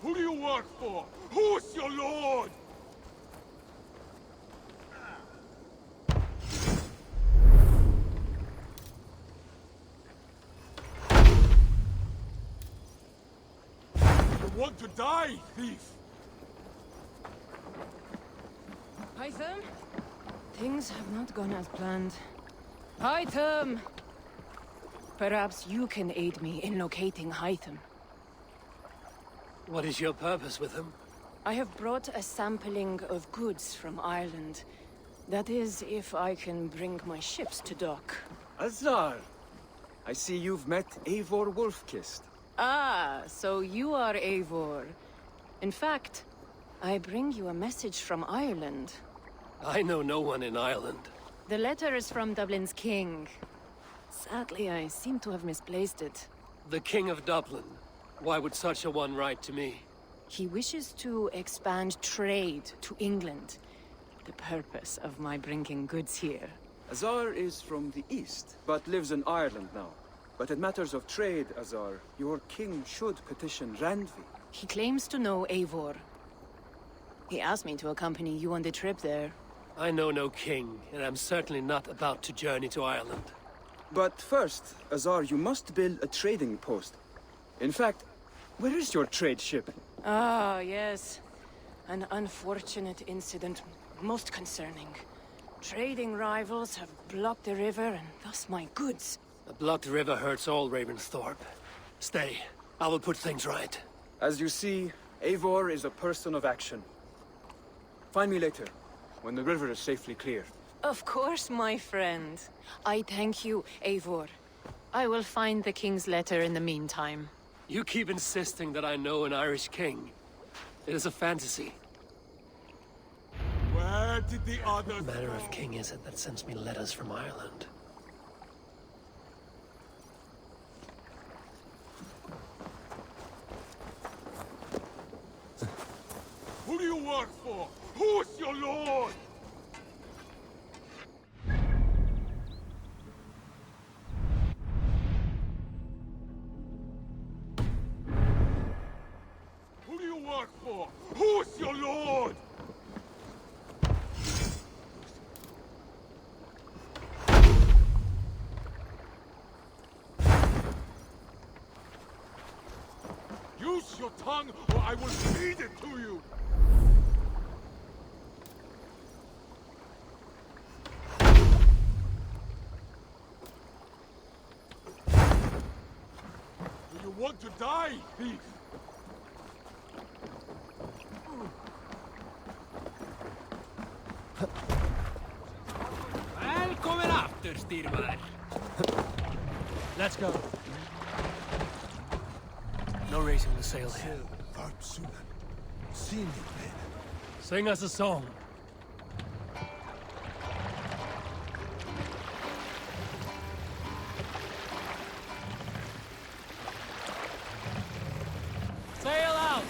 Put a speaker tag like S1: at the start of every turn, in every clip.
S1: Who do you work for? Who's your lord? You want to die, thief?
S2: Hytham? Things have not gone as planned. Hytham! Perhaps you can aid me in locating Hytham.
S3: What is your purpose with him?
S2: I have brought a sampling of goods from Ireland. That is, if I can bring my ships to dock.
S4: Azar! I see you've met Eivor Wolfkist.
S2: Ah, so you are Eivor. In fact, I bring you a message from Ireland.
S3: I know no one in Ireland.
S2: The letter is from Dublin's king. Sadly, I seem to have misplaced it.
S3: The King of Dublin. Why would such a one write to me?
S2: He wishes to expand trade to England. The purpose of my bringing goods here.
S4: Azar is from the east, but lives in Ireland now. But in matters of trade, Azar, your king should petition Randvi.
S2: He claims to know Eivor. He asked me to accompany you on the trip there.
S3: I know no king, and I'm certainly not about to journey to Ireland.
S4: But first, Azar, you must build a trading post. In fact, where is your trade ship?
S2: Ah, yes. An unfortunate incident, most concerning. Trading rivals have blocked the river, and thus my goods.
S3: A blocked river hurts all Ravensthorpe. Stay. I will put things right.
S4: As you see, Eivor is a person of action. Find me later, when the river is safely cleared.
S2: Of course, my friend. I thank you, Eivor. I will find the king's letter in the meantime.
S3: You keep insisting that I know an Irish king. It is a fantasy.
S1: Where did the others
S3: What manner
S1: go?
S3: of king is it that sends me letters from Ireland?
S1: Who do you work for? Who's your lord? Who do you work for? Who's your lord? Use your tongue, or I will feed it to you! Do you want to die, thief?
S5: Välkommen after, styrmar.
S3: Let's go. No raising the sail here. Sing us a song. Sail out!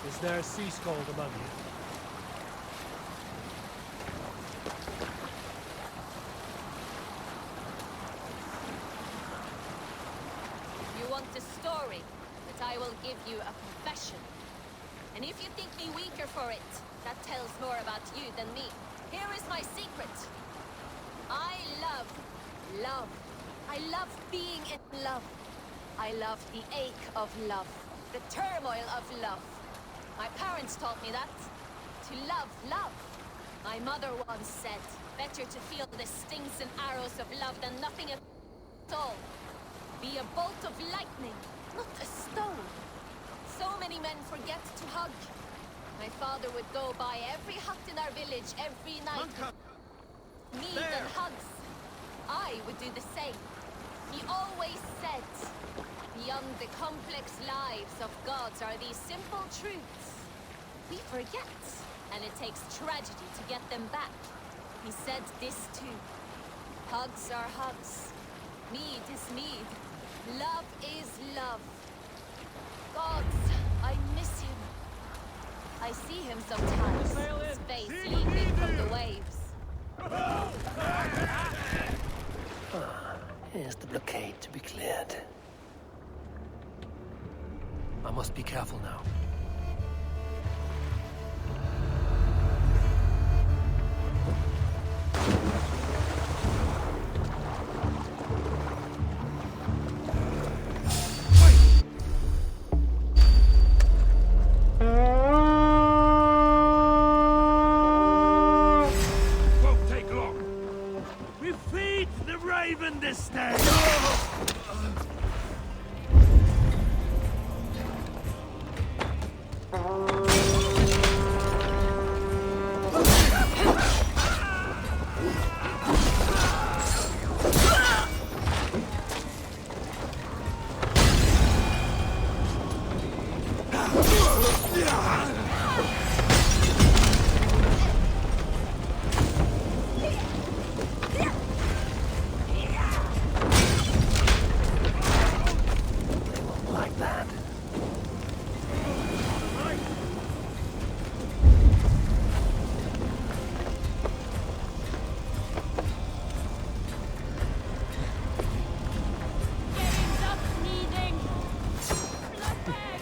S3: Is there a sea scold among you?
S6: You want a story, but I will give you a confession. And if you think me weaker for it, that tells more about you than me. Here is my secret. I love love. I love being in love. I love the ache of love, the turmoil of love. My parents taught me that. To love, love. My mother once said, better to feel the stings and arrows of love than nothing at all. Be a bolt of lightning, not a stone. So many men forget to hug. My father would go by every hut in our village every night. Mead and hugs. I would do the same. He always said, beyond the complex lives of gods are these simple truths. We forget, and it takes tragedy to get them back. He said this too. Hugs are hugs. Mead is mead. Love is love. Gods, I miss him. I see him sometimes, his face leaping from the waves.
S3: Here's the blockade to be cleared. I must be careful now.
S1: Won't take long. We feed the raven this day.
S3: Like that.
S6: Getting up, needing. Bloodbag.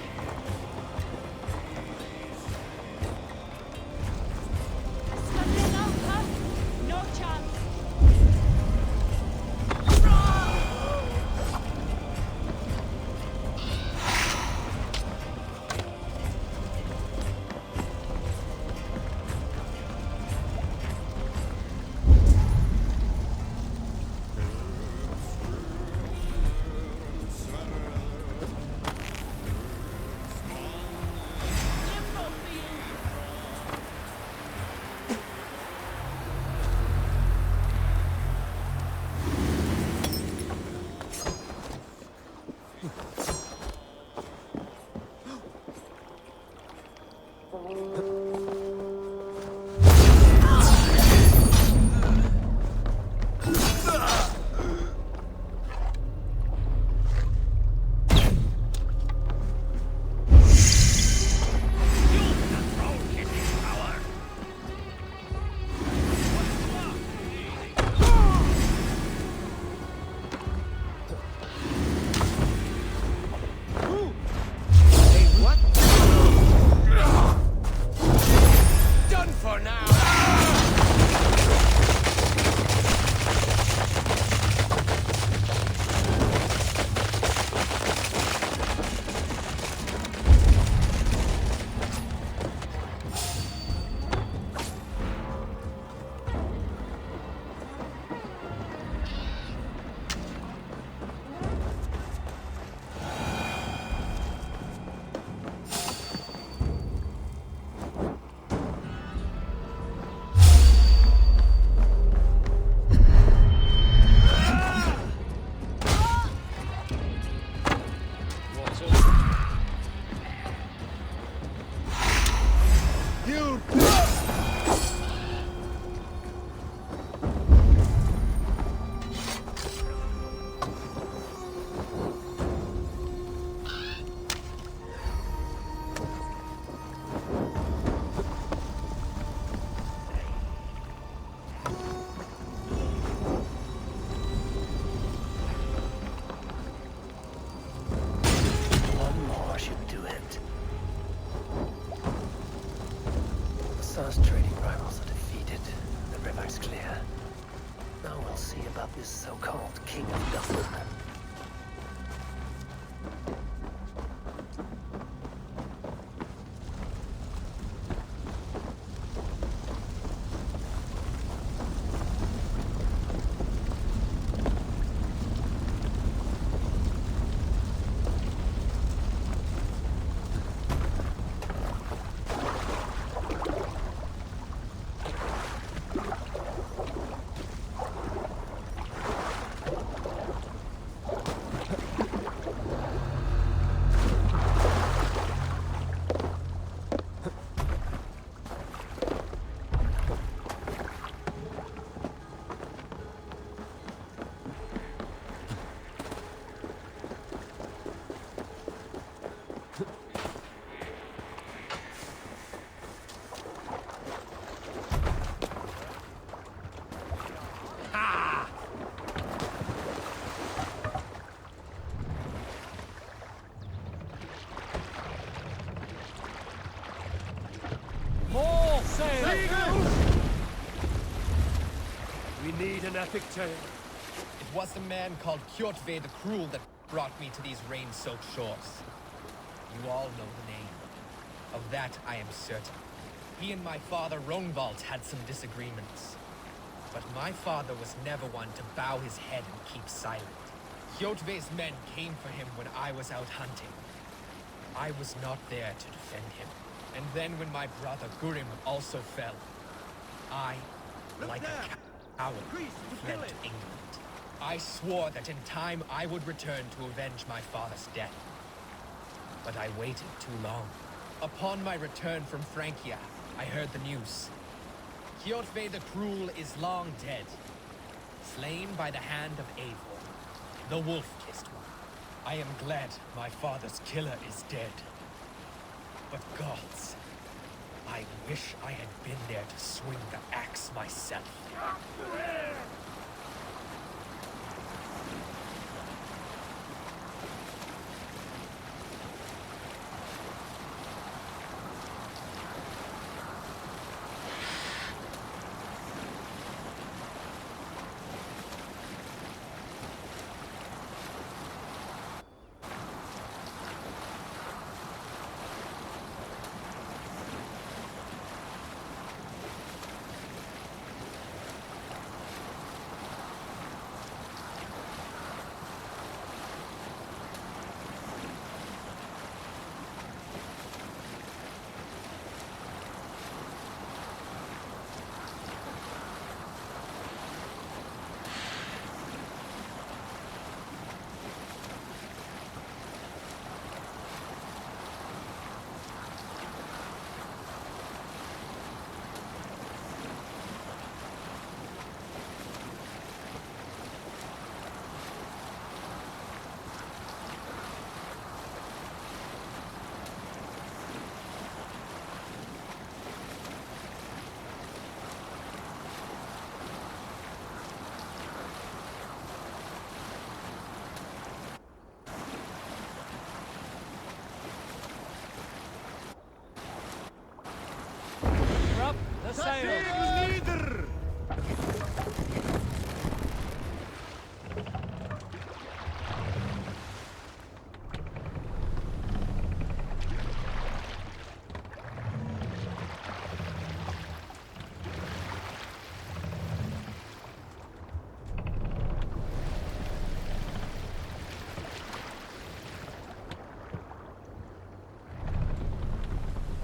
S6: Something out, huh? No chance.
S3: Sa's trading rivals are defeated. is clear. Now we'll see about this so-called King of Dublin. We need an epic tale.
S5: It was a man called Kjotve the Cruel that brought me to these rain-soaked shores. You all know the name. Of that I am certain. He and my father Rognvald had some disagreements. But my father was never one to bow his head and keep silent. Kjotve's men came for him when I was out hunting. I was not there to defend him. And then when my brother Gurim also fell, I, like a coward, fled to England. I swore that in time I would return to avenge my father's death. But I waited too long. Upon my return from Francia, I heard the news. Kjotve the Cruel is long dead, slain by the hand of Eivor, the wolf-kissed one. I am glad my father's killer is dead. But gods, I wish I had been there to swing the axe myself.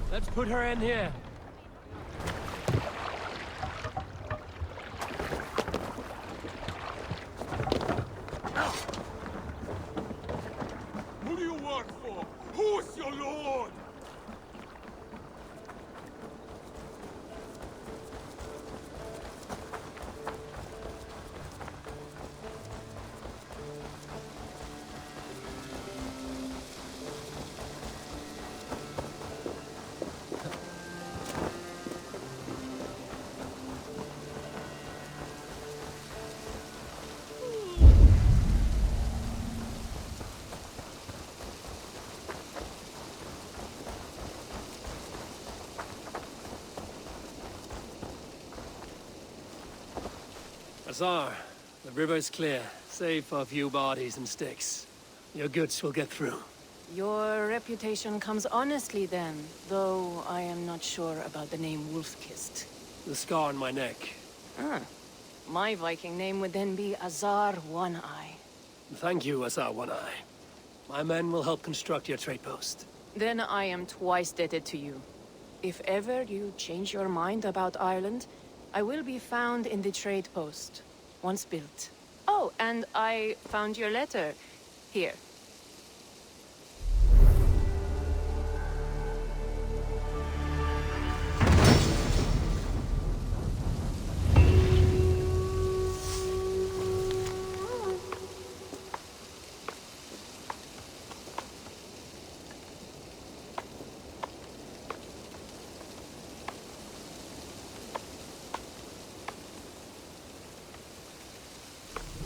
S3: Let's put her in here.
S1: Who do you work for? Who's your lord?
S3: Azar, the river is clear, save for a few bodies and sticks. Your goods will get through.
S2: Your reputation comes honestly then, though I am not sure about the name Wolf-Kissed.
S3: The scar on my neck.
S2: Ah, my Viking name would then be Azar One-Eye.
S3: Thank you, Azar One-Eye. My men will help construct your trade post.
S2: Then I am twice indebted to you. If ever you change your mind about Ireland, I will be found in the trade post, once built. Oh, and I found your letter. Here.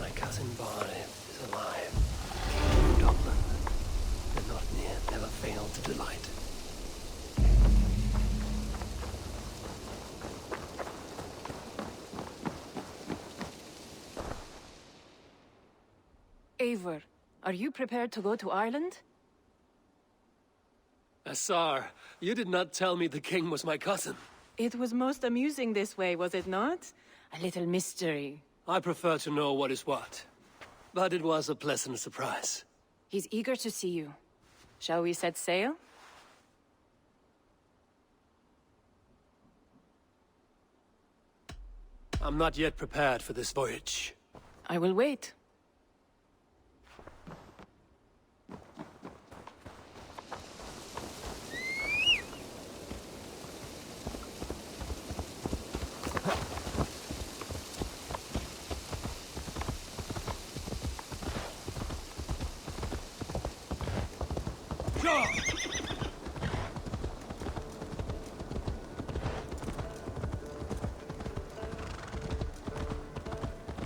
S3: My cousin Barith is alive. King of Dublin. The not near never failed to delight.
S2: Eivor, are you prepared to go to Ireland?
S3: Azar, you did not tell me the king was my cousin.
S2: It was most amusing this way, was it not? A little mystery.
S3: I prefer to know what is what. But it was a pleasant surprise.
S2: He's eager to see you. Shall we set sail?
S3: I'm not yet prepared for this voyage.
S2: I will wait.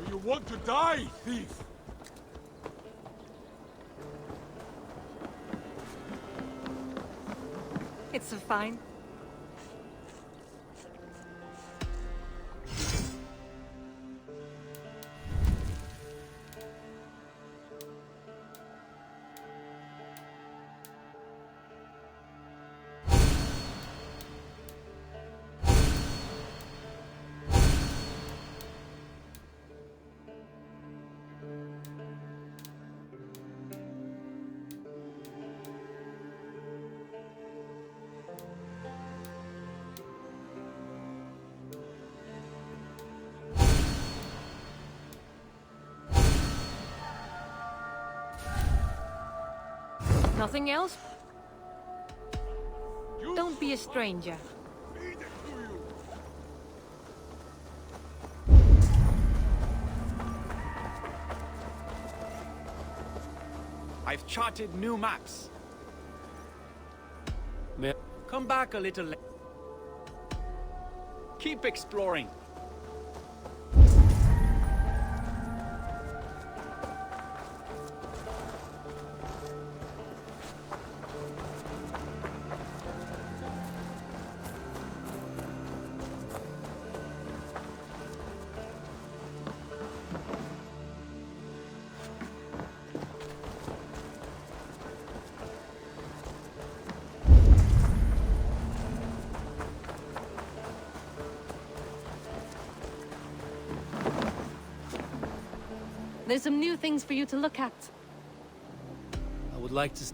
S1: Do you want to die, thief?
S2: It's fine. Nothing else? Don't be a stranger.
S1: Feed it to you.
S7: I've charted new maps.
S3: May
S7: Come back a little later. Keep exploring.
S8: There's some new things for you to look at.
S3: I would like to...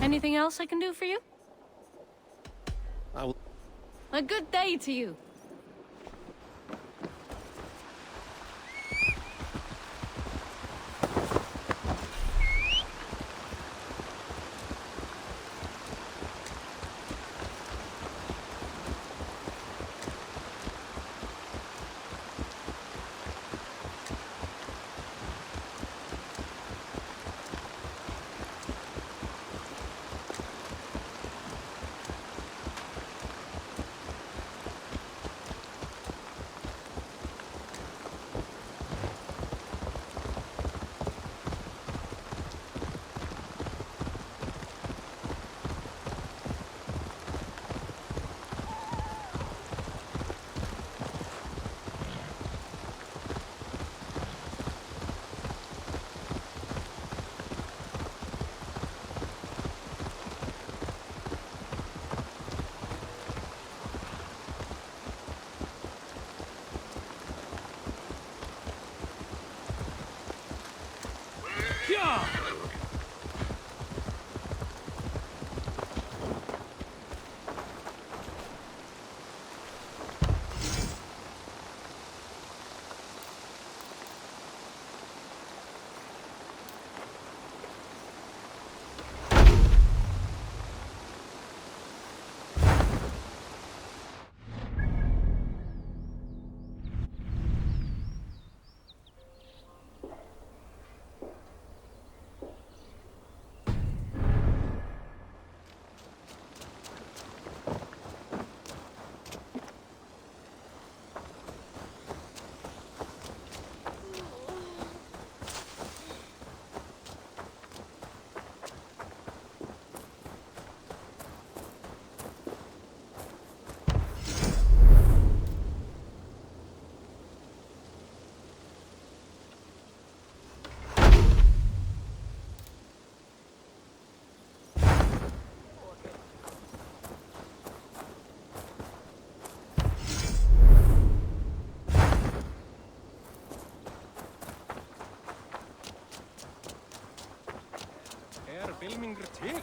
S8: Anything else I can do for you?
S3: I will...
S8: A good day to you.
S5: Filmingur til.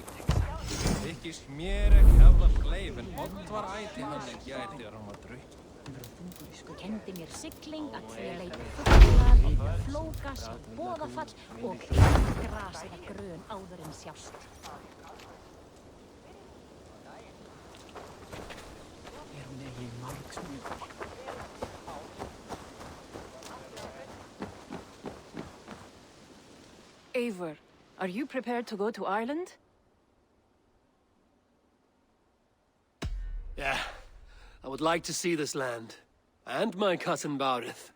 S5: Þykist mér ekki hefða fleif, en oft var æti hann en gæti hann var draug.
S9: Kendi mér sigling að því að leita fugla, líta flóka, sjá boðafall og eina gras eða grön áður en sjást.
S10: Hún eigi margsmið.
S2: Eivor, are you prepared to go to Ireland?
S3: Yeah, I would like to see this land. And my cousin Baurith.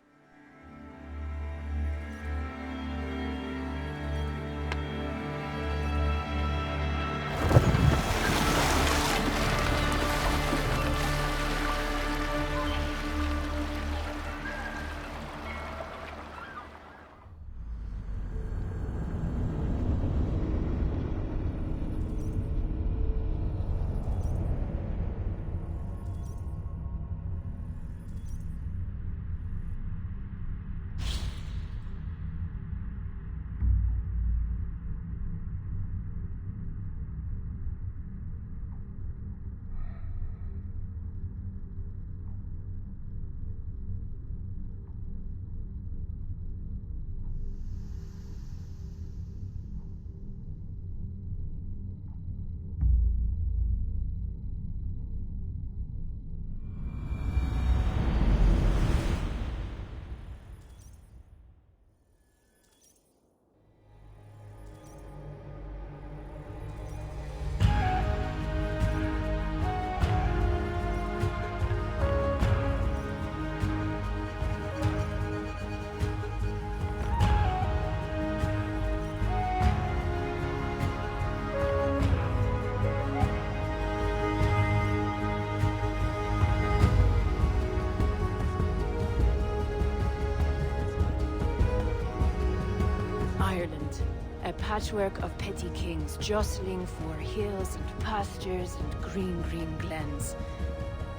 S2: A patchwork of petty kings jostling for hills and pastures and green glens.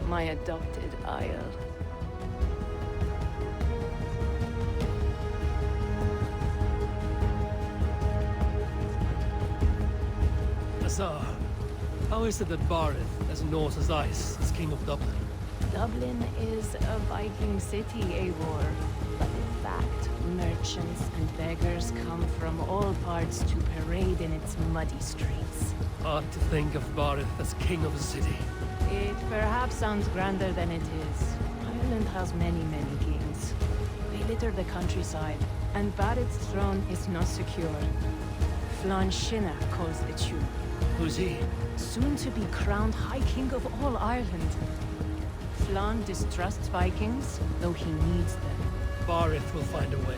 S2: My adopted isle.
S3: A Tsar, how is it that Barith, as Norse as ice, is king of Dublin?
S2: Dublin is a Viking city, Eivor. But in fact, merchants and beggars come from all parts to parade in its muddy streets.
S3: Hard to think of Barith as king of a city.
S2: It perhaps sounds grander than it is. Ireland has many, many kings. They litter the countryside, and Barith's throne is not secure. Flann Sinna calls the tune.
S3: Who's he?
S2: Soon to be crowned High King of all Ireland. Flann distrusts Vikings, though he needs them.
S3: Barith will find a way.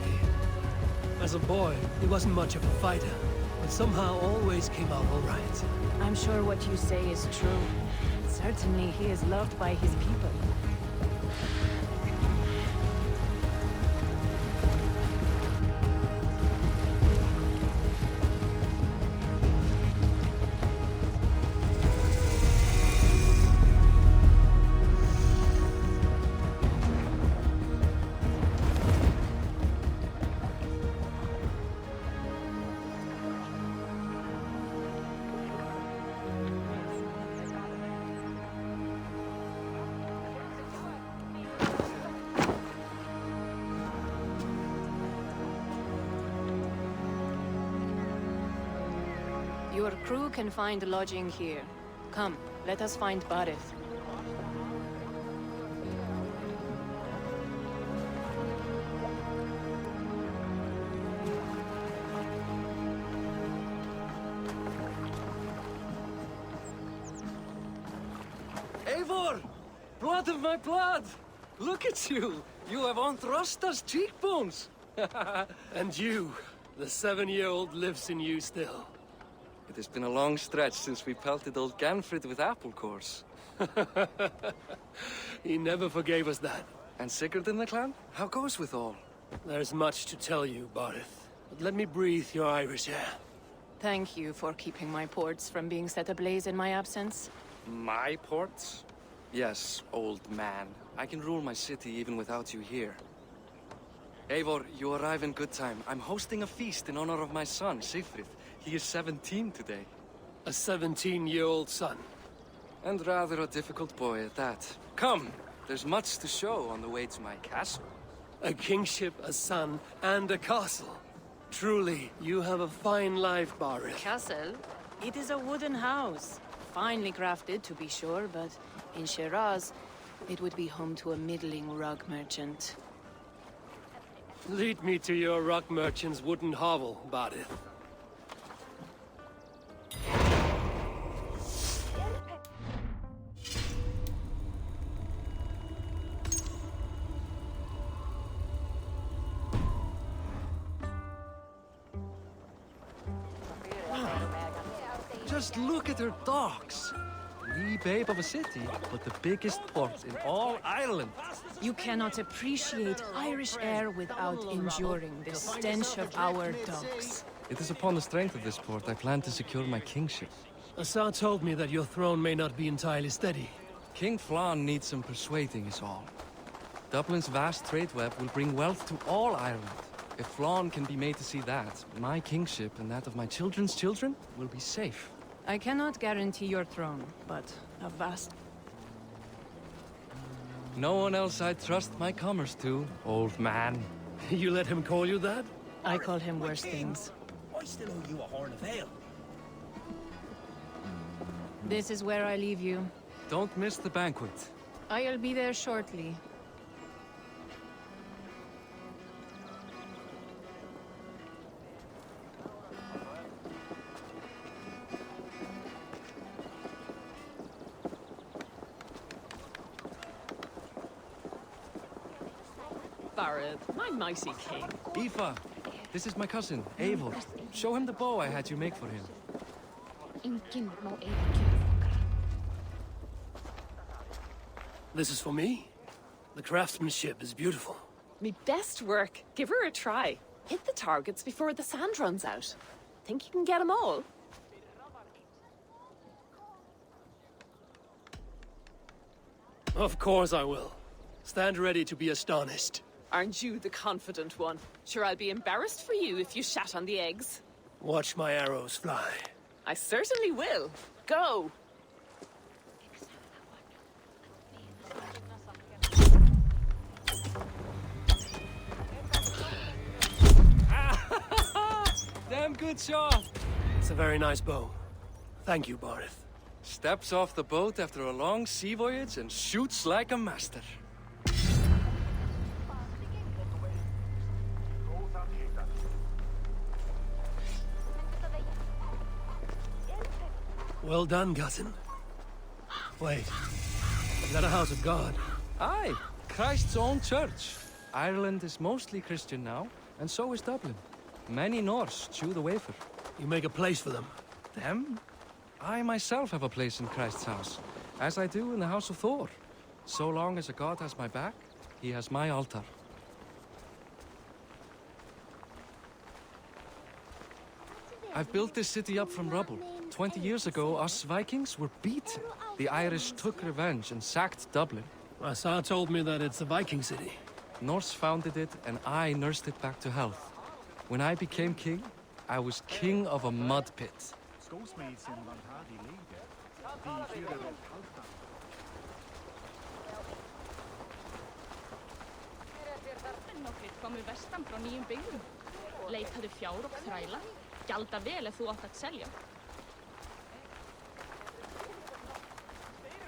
S3: As a boy, he wasn't much of a fighter, but somehow always came out all right.
S2: I'm sure what you say is true. Certainly he is loved by his people. Your crew can find lodging here. Come, let us find Barith.
S3: Eivor! Blood of my blood! Look at you! You have Anthrosta's cheekbones! And you, the 7-year-old lives in you still.
S11: It has been a long stretch since we pelted old Ganfrid with apple cores.
S3: He never forgave us that.
S11: And Sigurd in the clan? How goes with all?
S3: There's much to tell you, Barith. But let me breathe your Irish air.
S2: Thank you for keeping my ports from being set ablaze in my absence.
S11: My ports? Yes, old man. I can rule my city even without you here. Eivor, you arrive in good time. I'm hosting a feast in honor of my son, Sigfrid. He is 17 today.
S3: A 17-year-old son.
S11: And rather a difficult boy at that. Come, there's much to show on the way to my castle.
S3: A kingship, a son, and a castle. Truly, you have a fine life, Barith.
S2: Castle? It is a wooden house. Finely crafted, to be sure, but in Shiraz, it would be home to a middling rug merchant.
S3: Lead me to your rug merchant's wooden hovel, Barith.
S11: Just look at her docks. Wee babe of a city, but the biggest port in all Ireland.
S2: You cannot appreciate Irish air without enduring the stench of our docks.
S11: It is upon the strength of this port I plan to secure my kingship.
S3: Assar told me that your throne may not be entirely steady.
S11: King Flann needs some persuading is all. Dublin's vast trade web will bring wealth to all Ireland. If Flann can be made to see that, my kingship and that of my children's children will be safe.
S2: I cannot guarantee your throne, but a vast...
S11: No one else I'd trust my commerce to, old man.
S3: You let him call you that?
S2: I call him worse things.
S7: I still owe you a horn of ale.
S2: This is where I leave you.
S11: Don't miss the banquet.
S2: I'll be there shortly.
S12: Barith, my mighty king.
S11: Aoife, this is my cousin, Eivor. Show him the bow I had you make for him.
S3: This is for me? The craftsmanship is beautiful.
S12: Me best work. Give her a try. Hit the targets before the sand runs out. Think you can get them all?
S3: Of course I will. Stand ready to be astonished.
S12: Aren't you the confident one? Sure, I'll be embarrassed for you if you shat on the eggs.
S3: Watch my arrows fly.
S12: I certainly will. Go!
S11: Damn good shot!
S3: It's a very nice bow. Thank you, Barith.
S11: Steps off the boat after a long sea voyage and shoots like a master.
S3: Well done, cousin. Wait, is that a house of God?
S11: Aye, Christ's own church. Ireland is mostly Christian now, and so is Dublin. Many Norse chew the wafer.
S3: You make a place for them.
S11: Them? I myself have a place in Christ's house, as I do in the House of Thor. So long as a god has my back, he has my altar. I've built this city up from rubble. 20 years ago, us Vikings were beaten. The Irish took revenge and sacked Dublin.
S3: Asa told me that it's a Viking city.
S11: Norse founded it, and I nursed it back to health. When I became king, I was king of a mud pit.
S9: Nokkrir komu vestan frá nýjum byggðum. Leitaðu fjár og þræla. Gjalda vel ef þú átt að selja.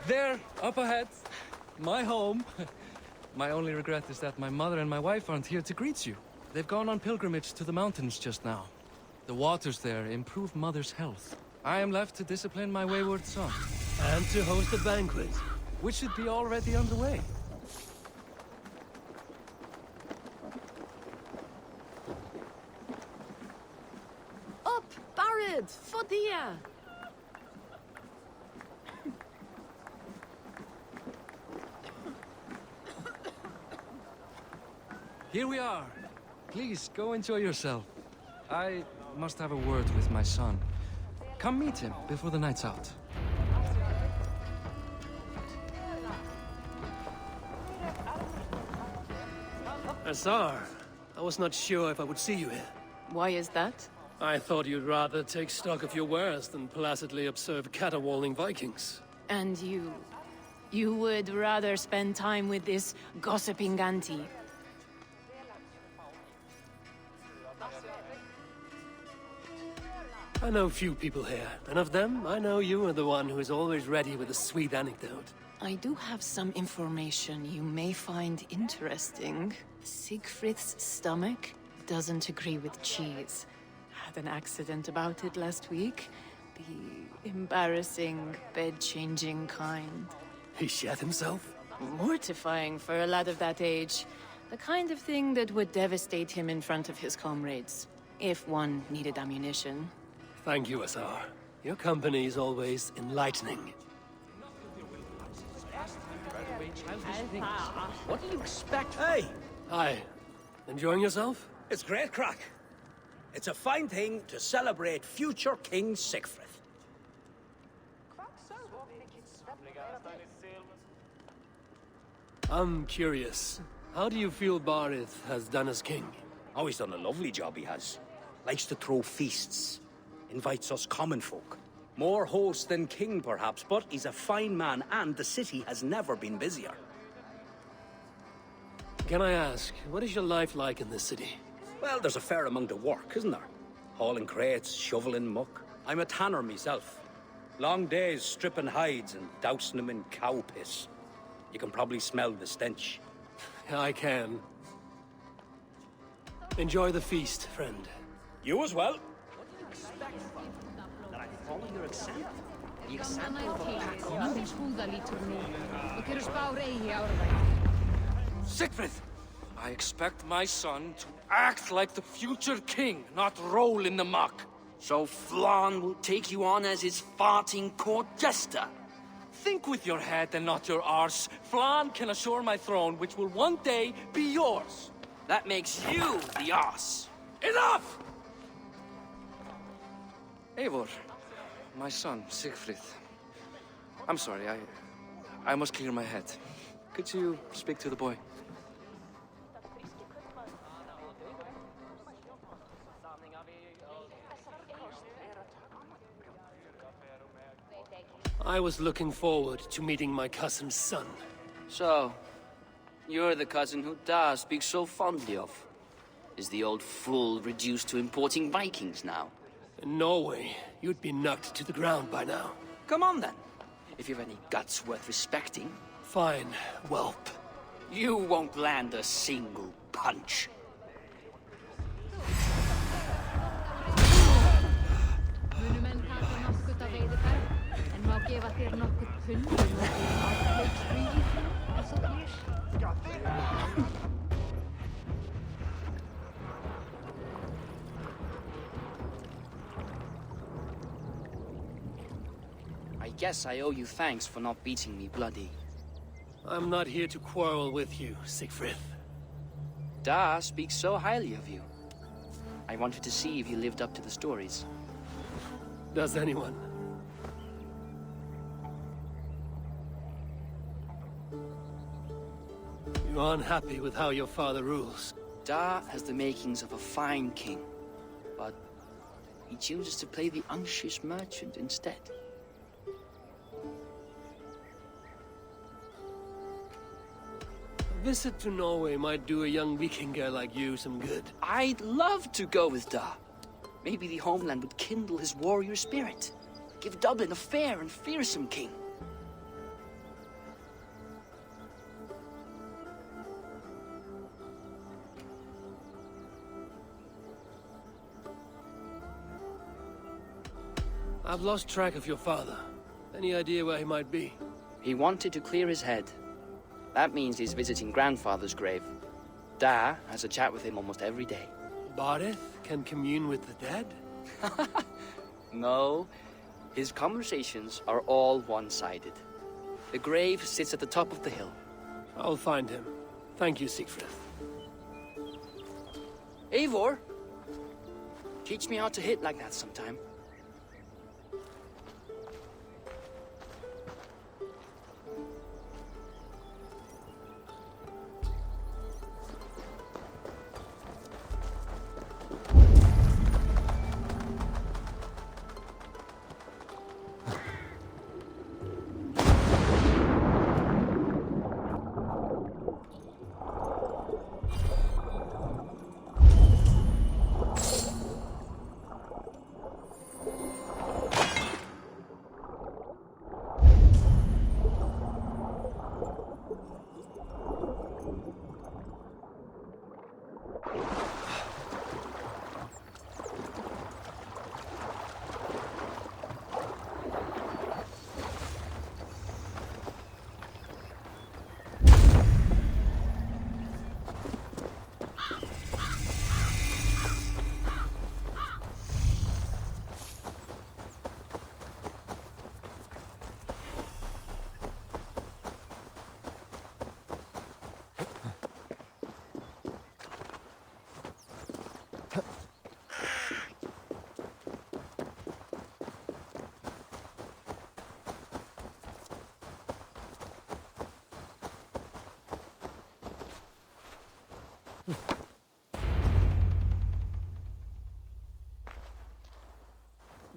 S11: There, up ahead. My home. My only regret is that my mother and my wife aren't here to greet you. They've gone on pilgrimage to the mountains just now. The waters there improve mother's health. I am left to discipline my wayward son.
S3: And to host a banquet.
S11: Which should be already underway.
S2: Up, Barad! Fodia!
S11: Here we are. Please, go enjoy yourself. I must have a word with my son. Come meet him before the night's out.
S3: Azar, I was not sure if I would see you here.
S2: Why is that?
S3: I thought you'd rather take stock of your wares than placidly observe caterwauling Vikings.
S2: And you... you would rather spend time with this gossiping auntie?
S3: I know few people here, and of them, I know you are the one who is always ready with a sweet anecdote.
S2: I do have some information you may find interesting. Siegfried's stomach doesn't agree with cheese. Had an accident about it last week. The embarrassing, bed-changing kind.
S3: He shat himself?
S2: Mortifying for a lad of that age. The kind of thing that would devastate him in front of his comrades. If one needed ammunition.
S3: Thank you, Azar. Your company is always enlightening.
S7: What do you expect? Hey!
S3: Hi. Enjoying yourself?
S7: It's great crack. It's a fine thing to celebrate future King Siegfried.
S3: I'm curious. How do you feel Barith has done as king?
S7: Oh, he's done a lovely job, he has. Likes to throw feasts. Invites us common folk. More host than king, perhaps, but he's a fine man, and the city has never been busier.
S3: Can I ask, what is your life like in this city?
S7: Well, there's a fair amount of work, isn't there? Hauling crates, shoveling muck. I'm a tanner myself. Long days stripping hides and dousing them in cow piss. You can probably smell the stench.
S3: I can. Enjoy the feast, friend.
S7: You as well. What do you expect from me? That I follow your example? The example of a pack of...
S11: Siegfried! I expect my son to act like the future king, not roll in the muck.
S13: So Flann will take you on as his farting court jester?
S11: Think with your head and not your arse. Flann can assure my throne, which will one day be yours.
S13: That makes you the arse.
S11: Enough! Eivor, my son, Siegfried. I'm sorry, I must clear my head. Could you speak to the boy?
S3: I was looking forward to meeting my cousin's son.
S13: So, you're the cousin who Da speaks so fondly of. Is the old fool reduced to importing Vikings now?
S3: In Norway, you'd be knocked to the ground by now.
S13: Come on then. If you've any guts worth respecting.
S3: Fine, whelp.
S13: You won't land a single punch. I guess I owe you thanks for not beating me bloody.
S3: I'm not here to quarrel with you, Siegfried.
S13: Da speaks so highly of you. I wanted to see if you lived up to the stories.
S3: Does anyone? You're unhappy with how your father rules.
S13: Da has the makings of a fine king, but he chooses to play the unctuous merchant instead.
S3: A visit to Norway might do a young Viking girl like you some good.
S13: I'd love to go with Da. Maybe the homeland would kindle his warrior spirit. Give Dublin a fair and fearsome king.
S3: I've lost track of your father. Any idea where he might be?
S13: He wanted to clear his head. That means he's visiting grandfather's grave. Da has a chat with him almost every day.
S3: Bardeth can commune with the dead?
S13: No. His conversations are all one-sided. The grave sits at the top of the hill.
S3: I'll find him. Thank you, Siegfried.
S13: Eivor! Teach me how to hit like that sometime.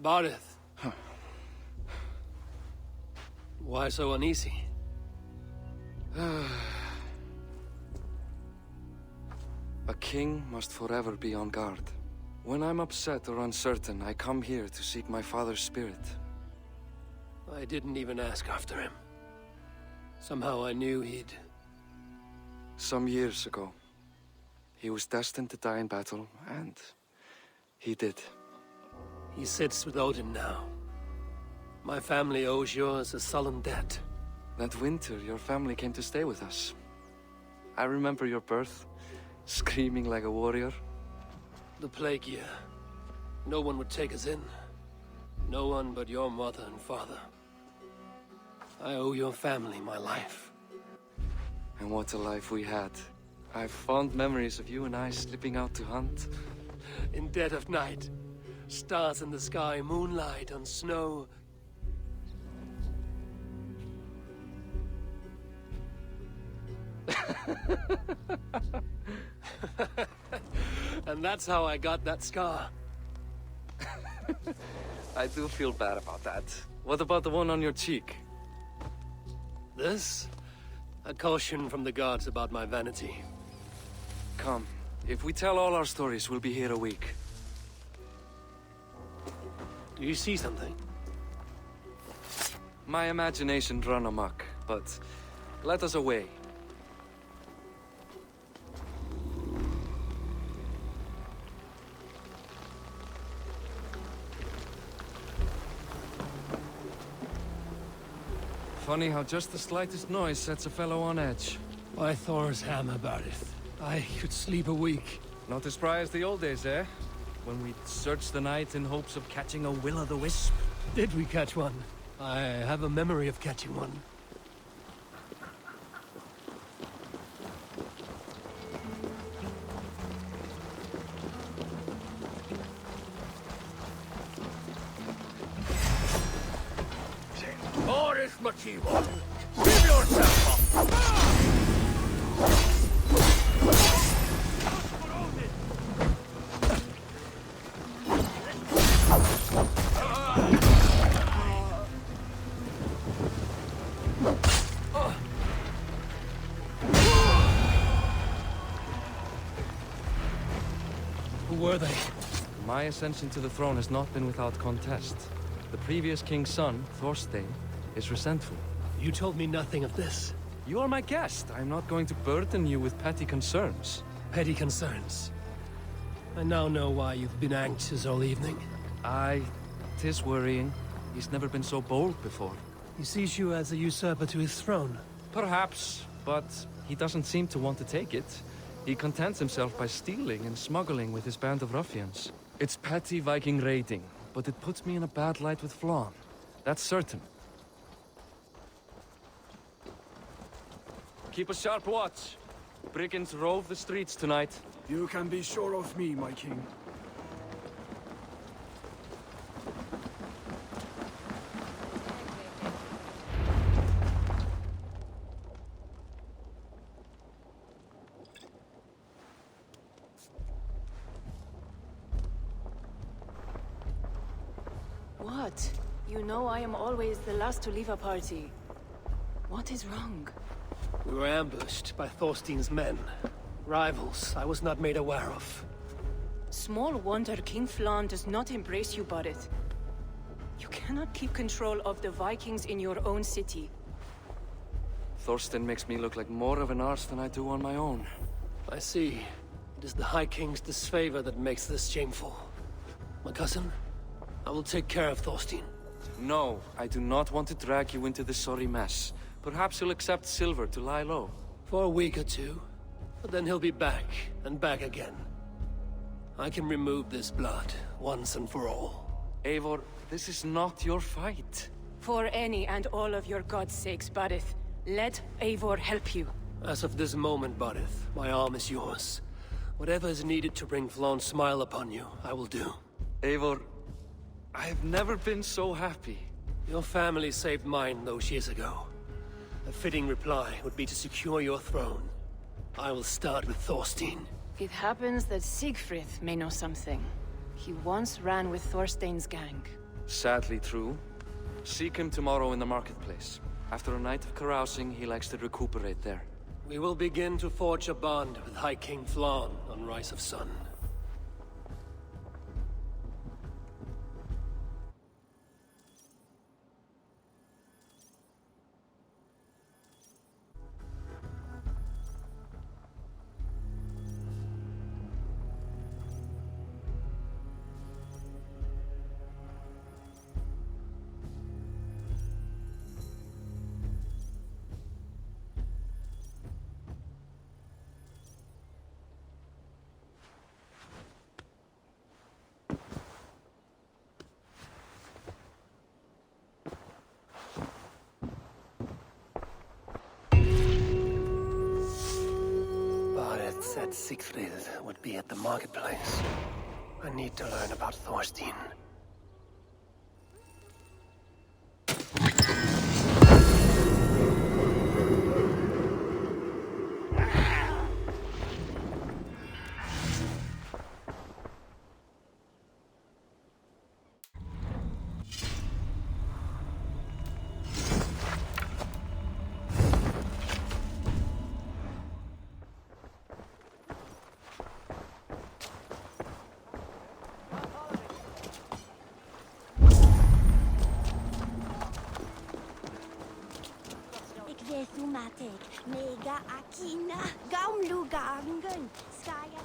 S3: Bardeth. Why so uneasy?
S11: A king must forever be on guard. When I'm upset or uncertain, I come here to seek my father's spirit.
S3: I didn't even ask after him. Somehow I knew he'd...
S11: Some years ago, he was destined to die in battle, and he did.
S3: He sits with Odin now. My family owes yours a sullen debt.
S11: That winter, your family came to stay with us. I remember your birth, screaming like a warrior.
S3: The plague year. No one would take us in. No one but your mother and father. I owe your family my life.
S11: And what a life we had. I have fond memories of you and I slipping out to hunt.
S3: In dead of night. Stars in the sky, moonlight on snow. And that's how I got that scar.
S11: I do feel bad about that. What about the one on your cheek?
S3: This? A caution from the gods about my vanity.
S11: Come. If we tell all our stories, we'll be here a week.
S3: Do you see something?
S11: My imagination run amok, but let us away. Funny how just the slightest noise sets a fellow on edge.
S3: Why Thor's hammer Barith? I could sleep a week.
S11: Not as spry as the old days, eh? When we'd search the night in hopes of catching a will-o'-the-wisp.
S3: Did we catch one? I have a memory of catching one.
S1: Boris Machivo, give yourself up!
S3: Who were they?
S11: My ascension to the throne has not been without contest. The previous king's son, Thorstein, is resentful.
S3: You told me nothing of this.
S11: You are my guest. I'm not going to burden you with petty concerns.
S3: Petty concerns. I now know why you've been anxious all evening.
S11: Aye, 'tis worrying. He's never been so bold before.
S3: He sees you as a usurper to his throne.
S11: Perhaps, but he doesn't seem to want to take it. He contents himself by stealing and smuggling with his band of ruffians. It's petty Viking raiding, but it puts me in a bad light with Flann. That's certain. Keep a sharp watch. Brigands rove the streets tonight.
S4: You can be sure of me, my king.
S2: What? You know I am always the last to leave a party. What is wrong?
S3: We were ambushed by Thorstein's men. Rivals I was not made aware of.
S2: Small wonder King Flann does not embrace you, Barith. You cannot keep control of the Vikings in your own city.
S11: Thorstein makes me look like more of an arse than I do on my own.
S3: I see. It is the High King's disfavor that makes this shameful. My cousin, I will take care of Thorstein.
S11: No, I do not want to drag you into this sorry mess. Perhaps you'll accept silver to lie low.
S3: For a week or two. But then he'll be back, and back again. I can remove this blood, once and for all.
S11: Eivor, this is not your fight.
S2: For any and all of your gods' sakes, Barith, let Eivor help you.
S3: As of this moment, Barith, my arm is yours. Whatever is needed to bring Flann's smile upon you, I will do.
S11: Eivor, I have never been so happy.
S3: Your family saved mine those years ago. A fitting reply would be to secure your throne. I will start with Thorstein.
S2: It happens that Siegfried may know something. He once ran with Thorstein's gang.
S11: Sadly true. Seek him tomorrow in the marketplace. After a night of carousing, he likes to recuperate there.
S3: We will begin to forge a bond with High King Flann on Rise of Sun. Said Siegfried would be at the marketplace. I need to learn about Thorstein.
S14: Kina, gamlugangen, skaya.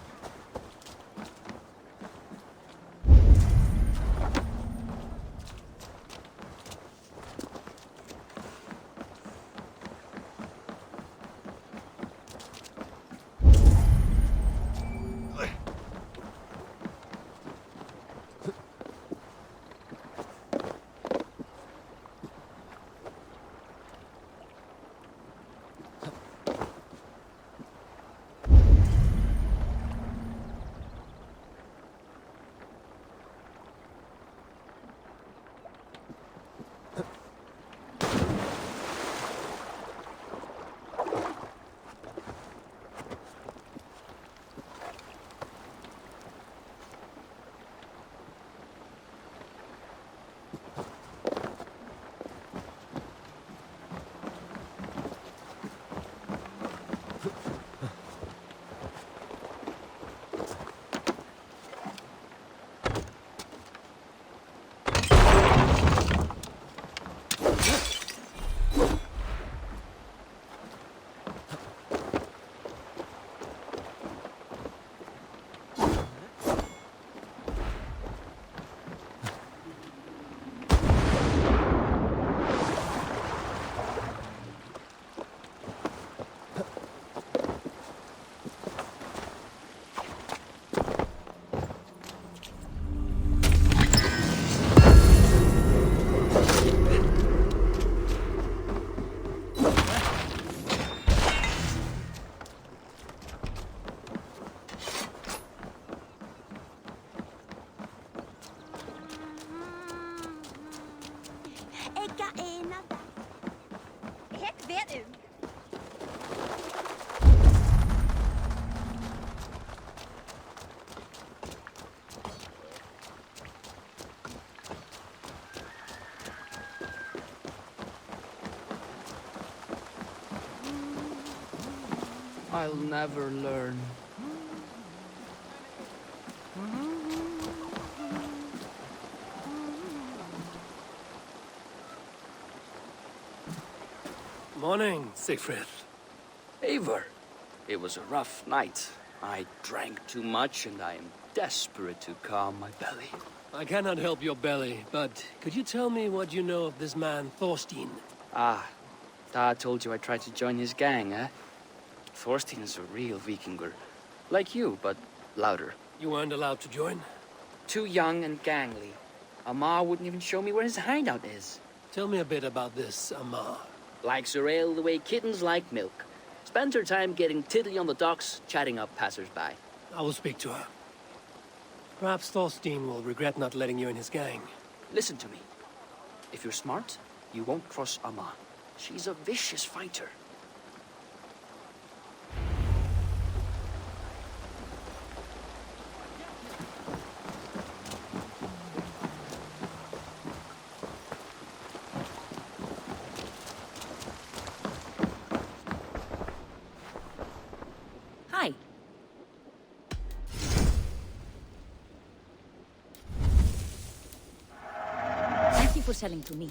S13: I'll never learn.
S3: Morning, Siegfried.
S13: Eivor, it was a rough night. I drank too much and I am desperate to calm my belly.
S3: I cannot help your belly, but could you tell me what you know of this man, Thorstein?
S13: Ah, Dad told you I tried to join his gang, eh? Thorstein is a real Vikinger. Like you, but louder.
S3: You weren't allowed to join?
S13: Too young and gangly. Amar wouldn't even show me where his hideout is.
S3: Tell me a bit about this Amar.
S13: Likes her ale the way kittens like milk. Spends her time getting tiddly on the docks, chatting up passers-by.
S3: I will speak to her. Perhaps Thorstein will regret not letting you in his gang.
S13: Listen to me. If you're smart, you won't cross Amar. She's a vicious fighter.
S9: Hi. Thank you for selling to me.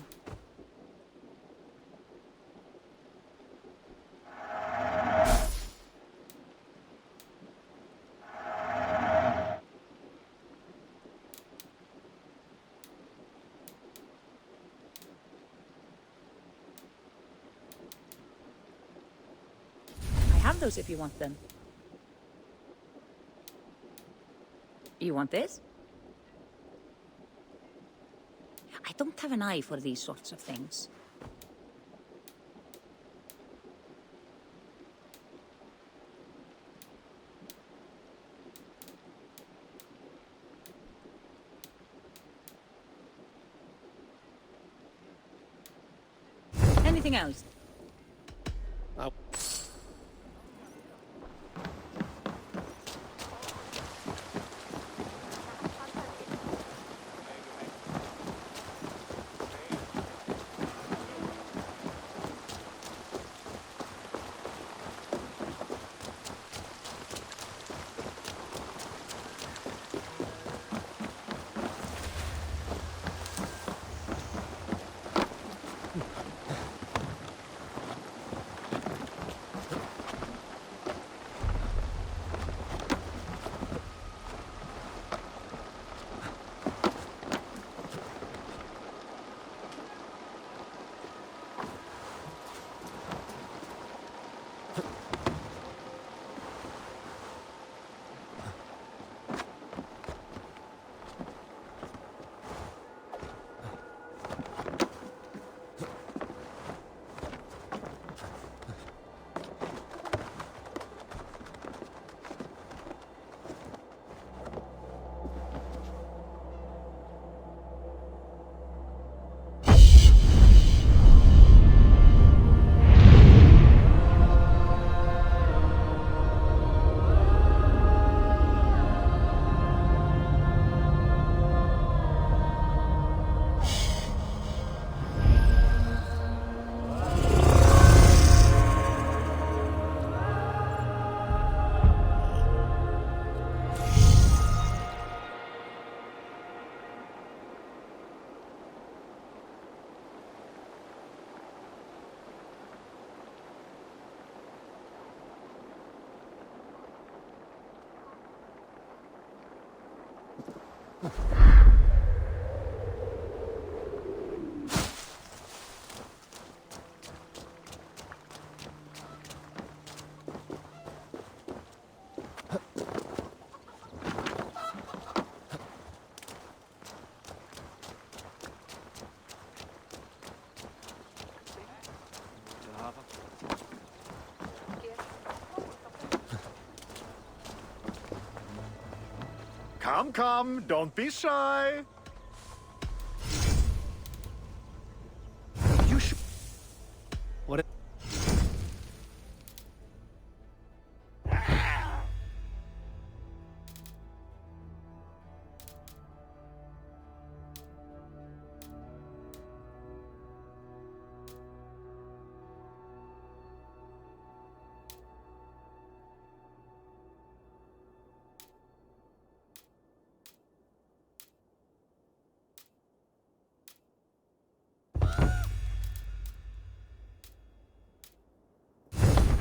S9: I have those if you want them. You want this? I don't have an eye for these sorts of things. Anything else?
S15: Come, come, don't be shy.
S3: You should... What?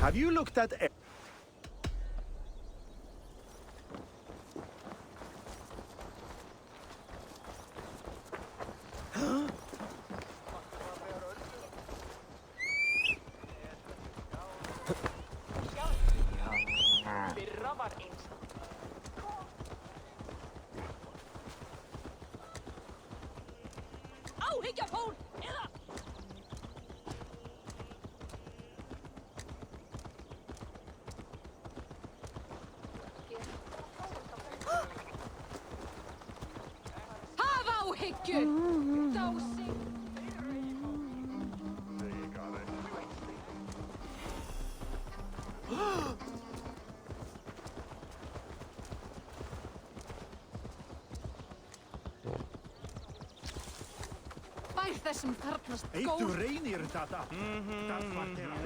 S15: Have you looked at...
S6: Oh, he got hold! Havo hicken! Dosing! Bær þessum þarnast
S15: Eitt
S6: góð.
S15: reynir þetta. Það var þeirra.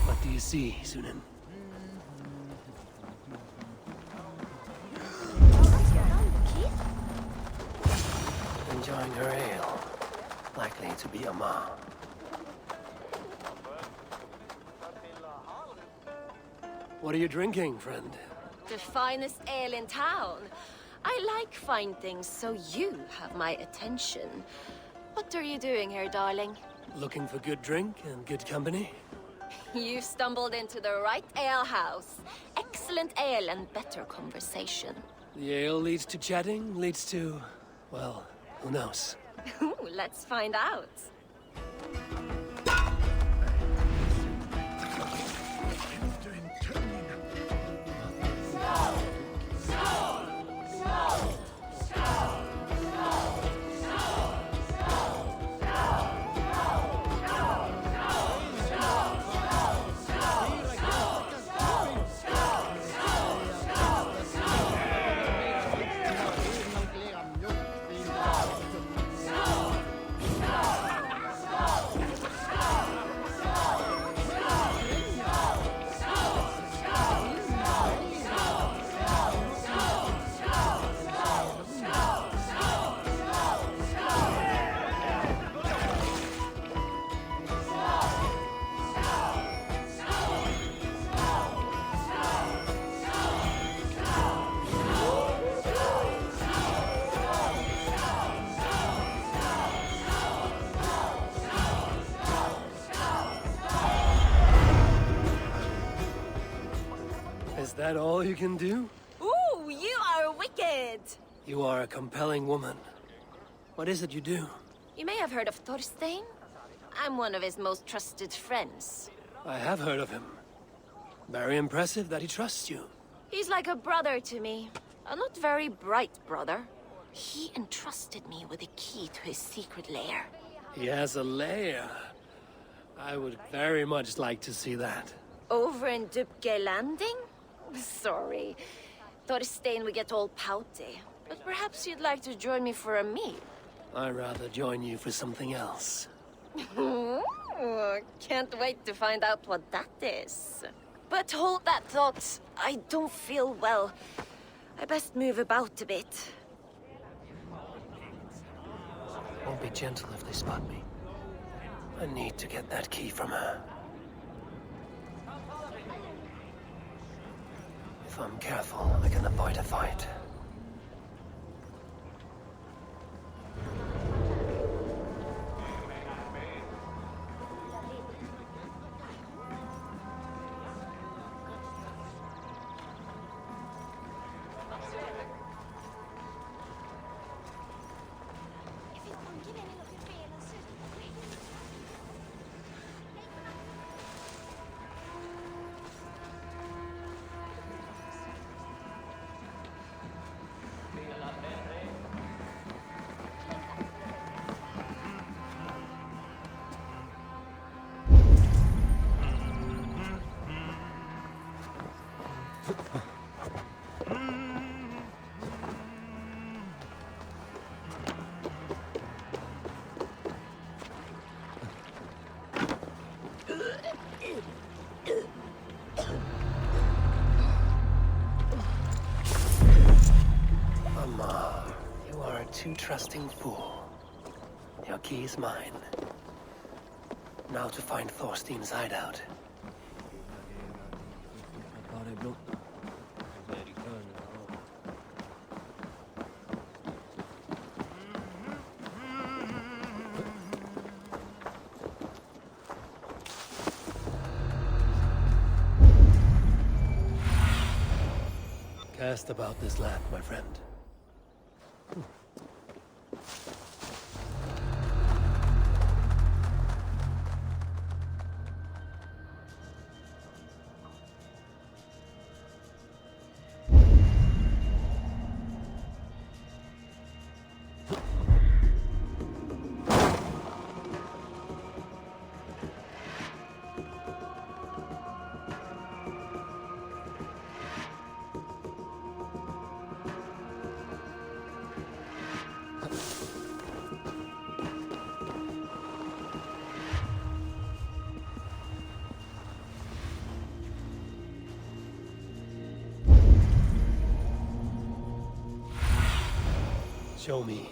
S3: What do you see, Sunan? Enjoying her ale. Likely to be a ma. What are you drinking, friend?
S6: The finest ale in town. I like fine things, so you have my attention. What are you doing here, darling?
S3: Looking for good drink and good company?
S6: You've stumbled into the right ale house. Excellent ale and better conversation.
S3: The ale leads to chatting, leads to... well, who knows?
S6: Let's find out.
S3: Is that all you can do?
S6: Ooh, you are wicked!
S3: You are a compelling woman. What is it you do?
S6: You may have heard of Thorstein. I'm one of his most trusted friends.
S3: I have heard of him. Very impressive that he trusts you.
S6: He's like a brother to me. A not very bright brother. He entrusted me with the key to his secret lair.
S3: He has a lair. I would very much like to see that.
S6: Over in Dubke Landing? Sorry. Thorstein would get all pouty. But perhaps you'd like to join me for a meal.
S3: I'd rather join you for something else.
S6: Ooh, can't wait to find out what that is. But hold that thought. I don't feel well. I best move about a bit.
S3: Won't be gentle if they spot me. I need to get that key from her. If I'm careful, I can avoid a fight. You are a too trusting fool. Your key is mine. Now to find Thorstein's hideout. Cast about this land, my friend. Show me.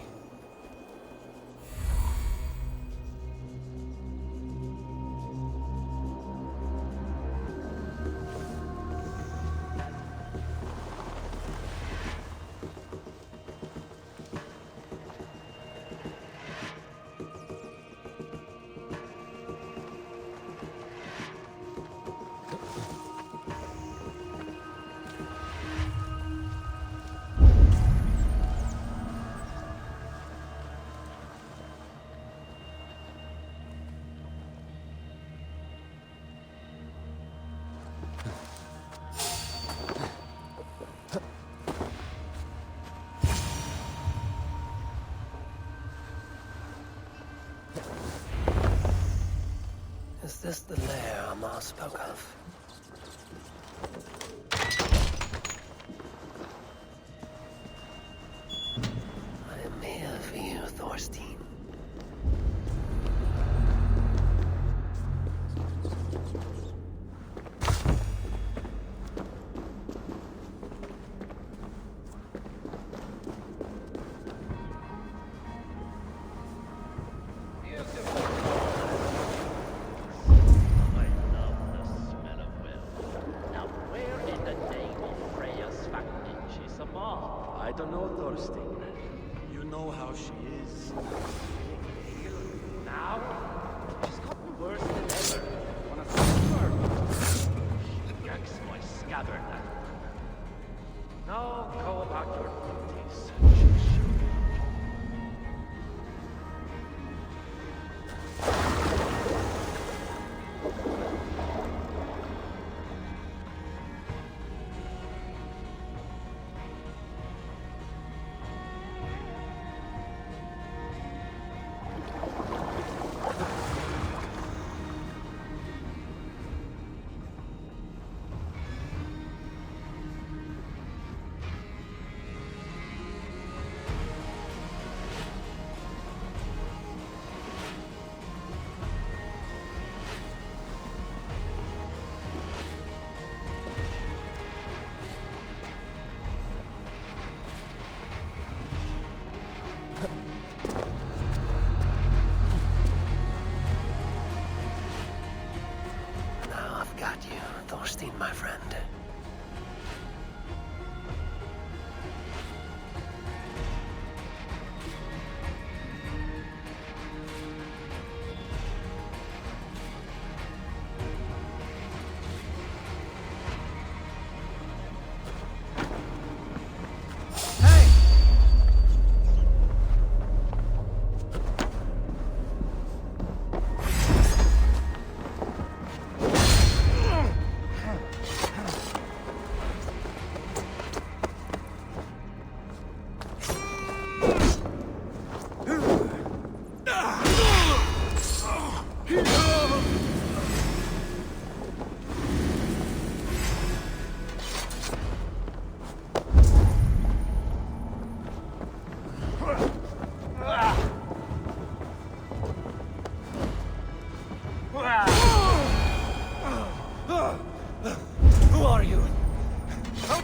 S3: Is this the lair Amar spoke of? I am here for you, Thorstein.
S15: I don't know, Thorstein. You know how she is.
S1: Now, she's gotten worse than ever. On a suffer. She yanks my scabbard now. Now go about your duties.
S3: Now I've got you, Thorstein, my friend.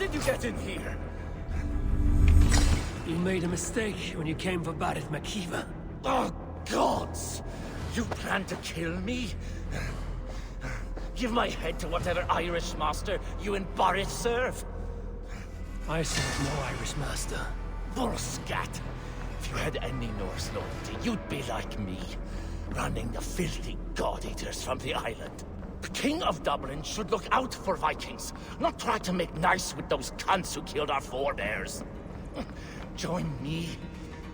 S3: did you get in here? You made a mistake when you came for Barith McKeever.
S1: Oh, gods! You plan to kill me? Give my head to whatever Irish master you and Boris serve.
S3: I serve no Irish master.
S1: Bullscat! If you had any Norse loyalty, you'd be like me, running the filthy god-eaters from the island. The King of Dublin should look out for Vikings, not try to make nice with those cunts who killed our forebears. Join me.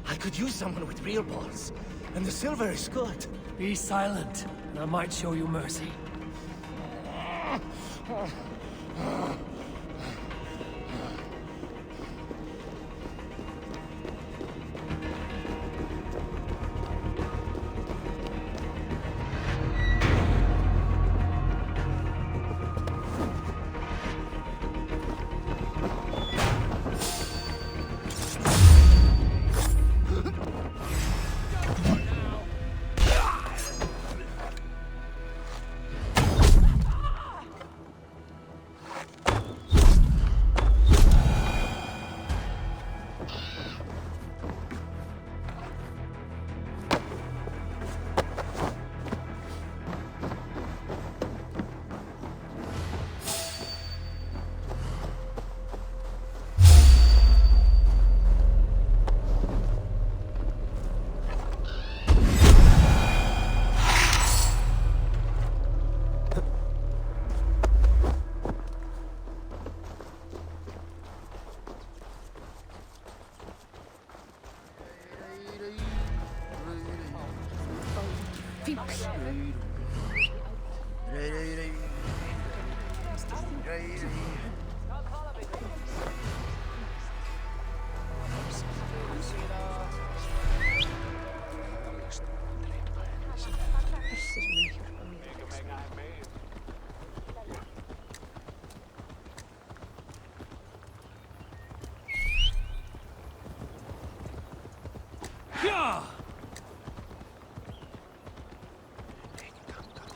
S1: I could use someone with real balls, and the silver is good.
S3: Be silent, and I might show you mercy.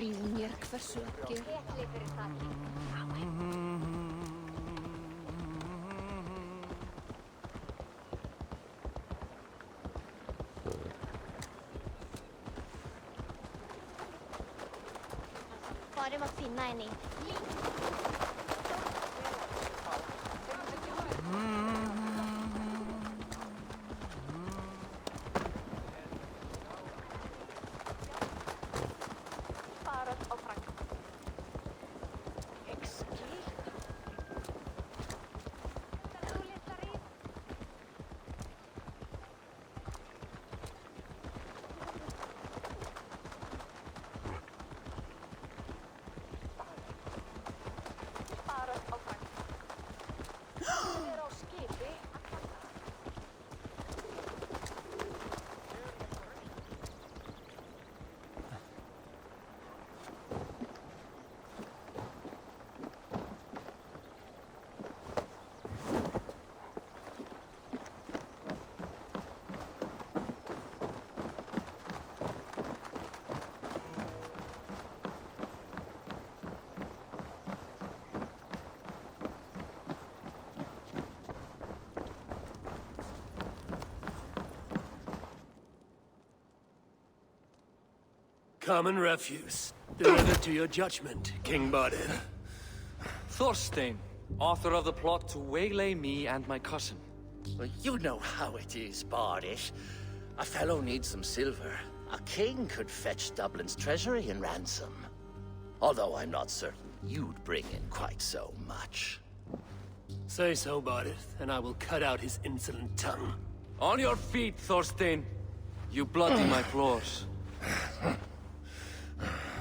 S9: Björk försöker.
S14: Bare må finne en i.
S3: Common refuse. Delivered to your judgment, King Barith.
S11: Thorstein, author of the plot to waylay me and my cousin.
S1: Well, you know how it is, Bardish. A fellow needs some silver. A king could fetch Dublin's treasury in ransom. Although I'm not certain you'd bring in quite so much.
S3: Say so, Barith, and I will cut out his insolent tongue.
S11: On your feet, Thorstein. You bloody my floors.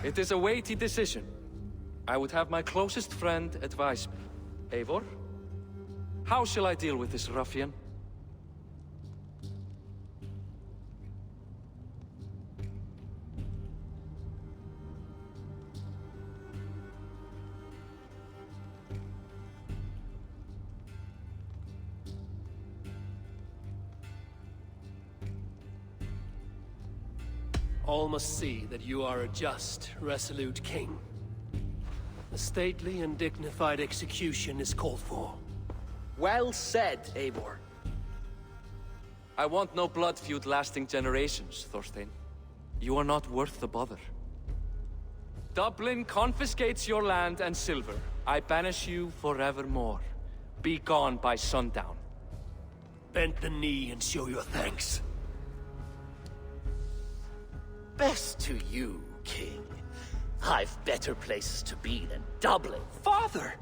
S11: It is a weighty decision. I would have my closest friend advise me. Eivor, how shall I deal with this ruffian?
S3: All must see that you are a just, resolute king. A stately and dignified execution is called for.
S11: Well said, Eivor. I want no blood feud lasting generations, Thorstein. You are not worth the bother. Dublin confiscates your land and silver. I banish you forevermore. Be gone by sundown.
S3: Bend the knee and show your thanks.
S1: Best to you, King. I've better places to be than Dublin.
S3: Father!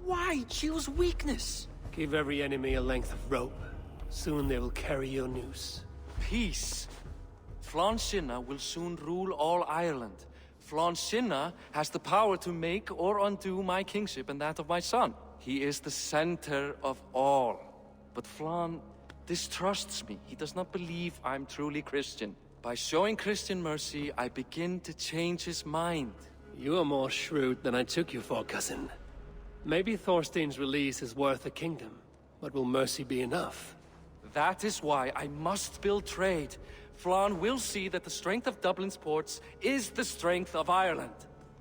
S1: Why choose weakness?
S3: Give every enemy a length of rope. Soon they will carry your noose.
S11: Peace. Flann Sinna will soon rule all Ireland. Flann Sinna has the power to make or undo my kingship and that of my son. He is the center of all. But Flann distrusts me. He does not believe I'm truly Christian. By showing Christian mercy, I begin to change his mind.
S3: You are more shrewd than I took you for, cousin. Maybe Thorstein's release is worth a kingdom, but will mercy be enough?
S11: That is why I must build trade. Flann will see that the strength of Dublin's ports is the strength of Ireland.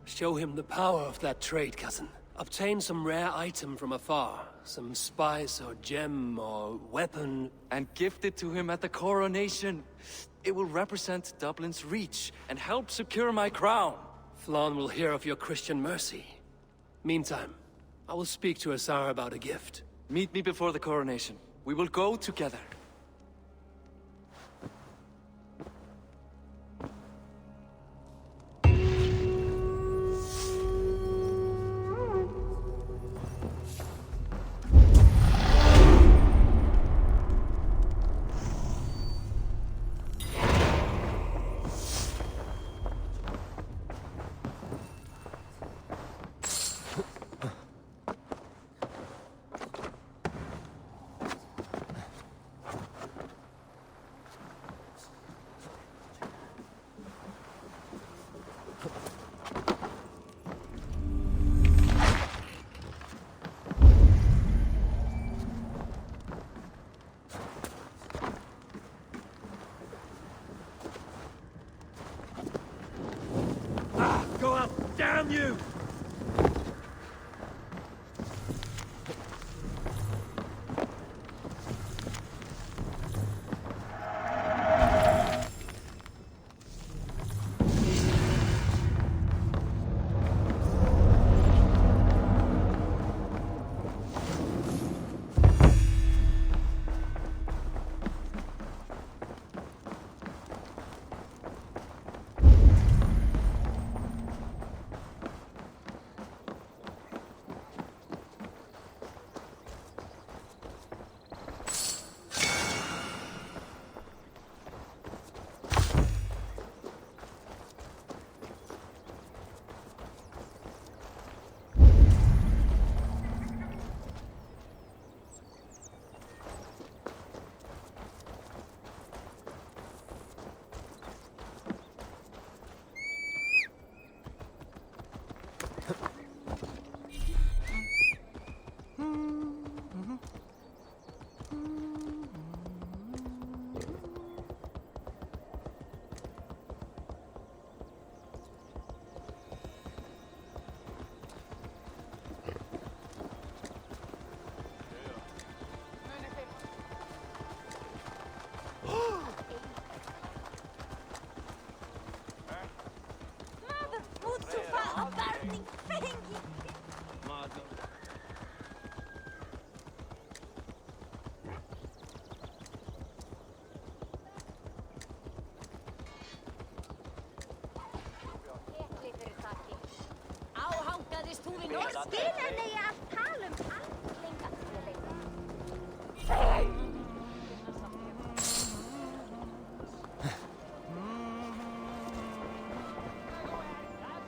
S3: Show him the power of that trade, cousin. Obtain some rare item from afar. Some spice or gem or weapon.
S11: And gift it to him at the coronation. It will represent Dublin's reach and help secure my crown.
S3: Flann will hear of your Christian mercy. Meantime, I will speak to Asar about a gift.
S11: Meet me before the coronation. We will go together.
S3: Go up! Damn you!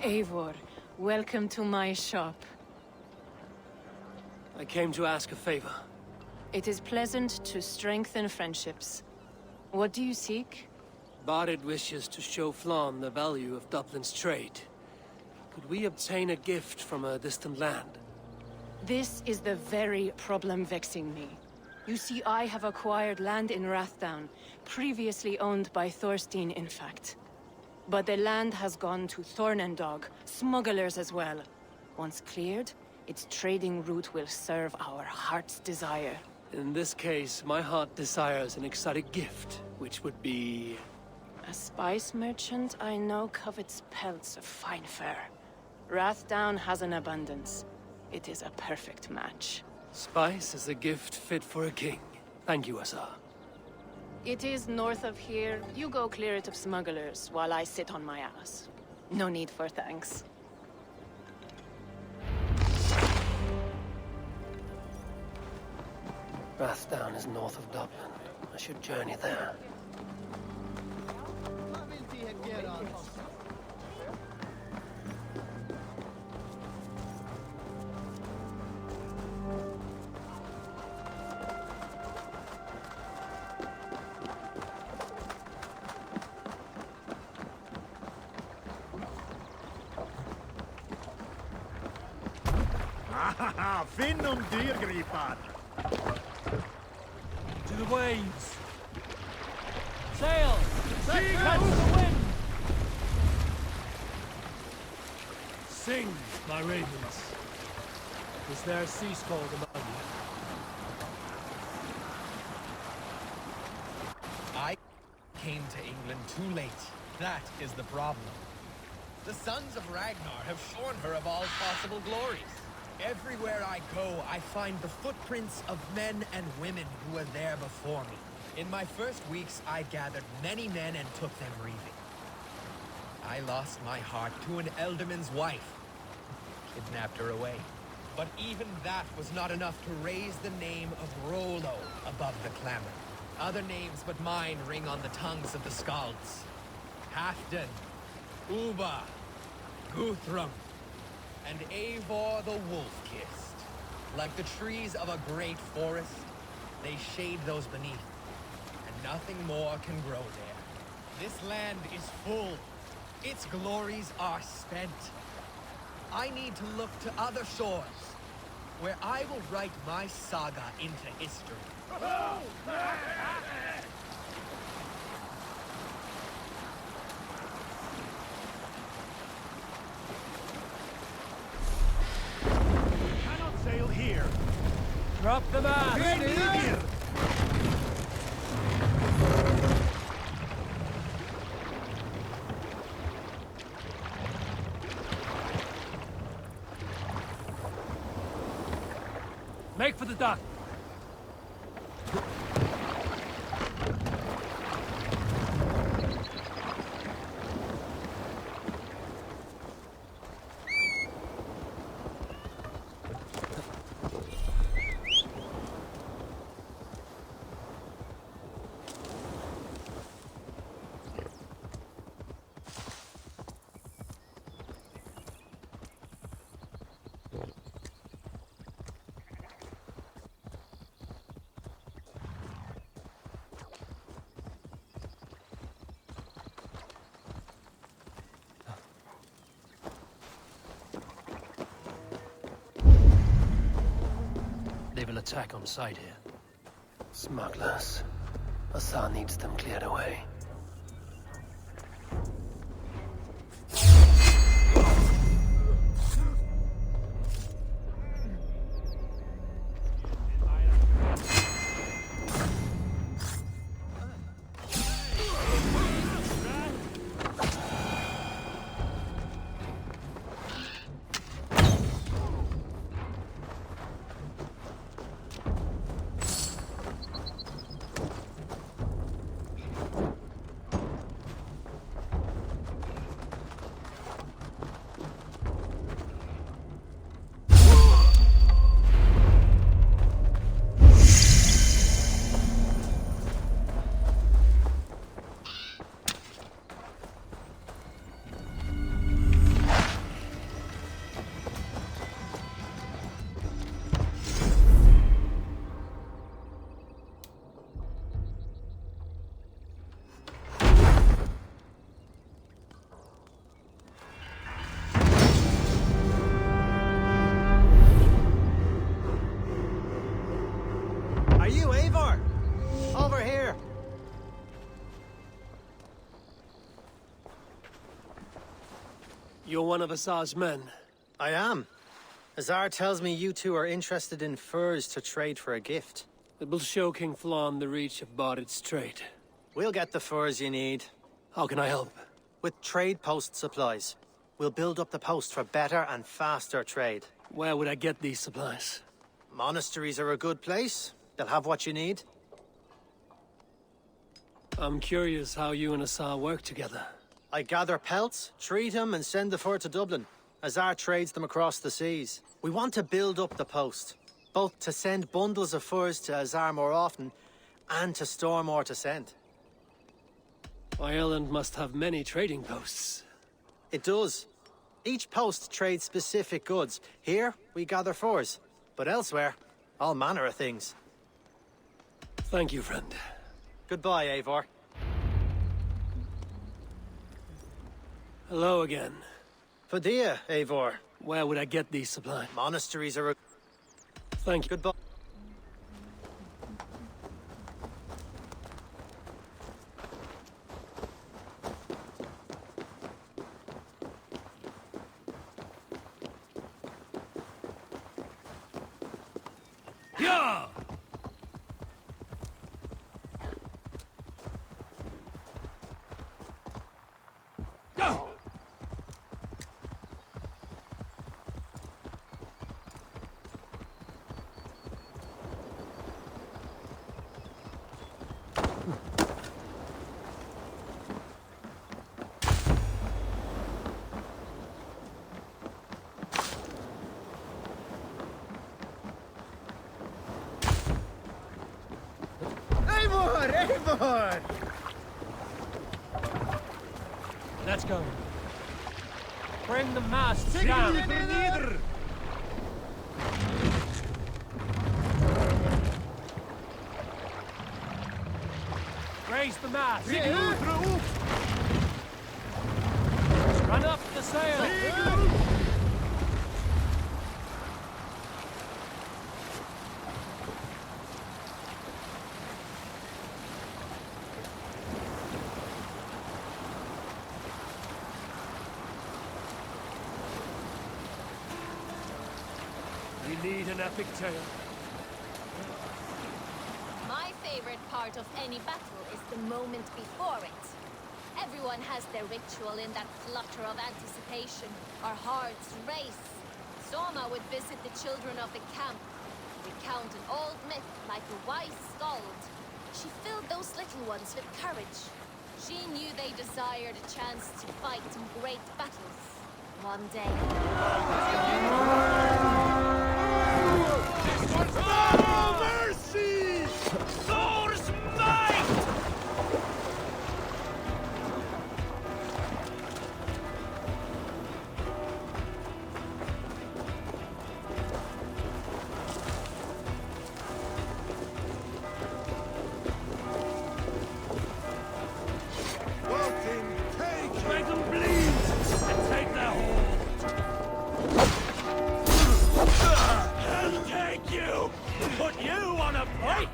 S2: Eivor, welcome to my shop.
S3: I came to ask a favor.
S2: It is pleasant to strengthen friendships. What do you seek?
S3: Barid wishes to show Flann the value of Dublin's trade. Could we obtain a gift from a distant land?
S2: This is the very problem vexing me. You see, I have acquired land in Rathdown, previously owned by Thorstein, in fact. But the land has gone to Thornendog, smugglers as well. Once cleared, Its trading route will serve our heart's desire.
S3: In this case, my heart desires an exotic gift, which would be...
S2: A spice merchant I know covets pelts of fine fur. Rathdown has an abundance. It is a perfect match.
S3: Spice is a gift fit for a king. Thank you, Asa.
S2: It is north of here. You go clear it of smugglers, while I sit on my ass. No need for thanks.
S3: Rathdown is north of Dublin. I should journey there.
S15: Finnum dyrgripar! To the waves!
S3: Sail! Catch the wind!
S15: Sing, my ravens. Is there a sea scald among you?
S5: I came to England too late. That is the problem. The sons of Ragnar have shorn her of all possible glories. Everywhere I go, I find the footprints of men and women who were there before me. In my first weeks, I gathered many men and took them reaving. I lost my heart to an ealdorman's wife. Kidnapped her away. But even that was not enough to raise the name of Rollo above the clamor. Other names but mine ring on the tongues of the Skalds. Halfdan, Uba, Guthrum, and Eivor the Wolf-Kissed. Like the trees of a great forest, they shade those beneath, and nothing more can grow there. This land is full. Its glories are spent. I need to look to other shores, where I will write my saga into history.
S15: Sail here.
S3: Drop the mast! Make for the dock. They will attack on sight here. Smugglers. Asa needs them cleared away.
S10: Are you Eivor? Over here!
S3: You're one of Asa's men.
S10: I am. Azar tells me you two are interested in furs to trade for a gift.
S3: It will show King Flann the reach of Barrett's trade.
S10: We'll get the furs you need.
S3: How can I help?
S10: With trade post supplies. We'll build up the post for better and faster trade.
S3: Where would I get these supplies?
S10: Monasteries are a good place. They'll have what you need.
S3: I'm curious how you and Azar work together.
S10: I gather pelts, treat them, and send the fur to Dublin. Azar trades them across the seas. We want to build up the post, both to send bundles of furs to Azar more often, and to store more to send.
S3: Ireland must have many trading posts.
S10: It does. Each post trades specific goods. Here, we gather furs. But elsewhere, all manner of things.
S3: Thank you, friend.
S10: Goodbye, Eivor.
S3: Hello again.
S10: Fadia, Eivor.
S3: Where would I get these supplies?
S10: Monasteries are a...
S3: Thank you.
S10: Goodbye.
S15: Yeah! Go!
S10: Eivor!
S15: Let's go. Bring the masts down. Raise the mast. Run up the sail. We need an epic tale.
S6: My favorite part of any battle is the moment before it. Everyone has their ritual in that flutter of anticipation. Our hearts race. Soma would visit the children of the camp, recount an old myth like a wise skald. She filled those little ones with courage. She knew they desired a chance to fight in great battles. One day.
S1: No mercy! Thor's might!
S15: Welcome, take! Make them bleed! And take their hold!
S1: I'll take you! Put you on a pike!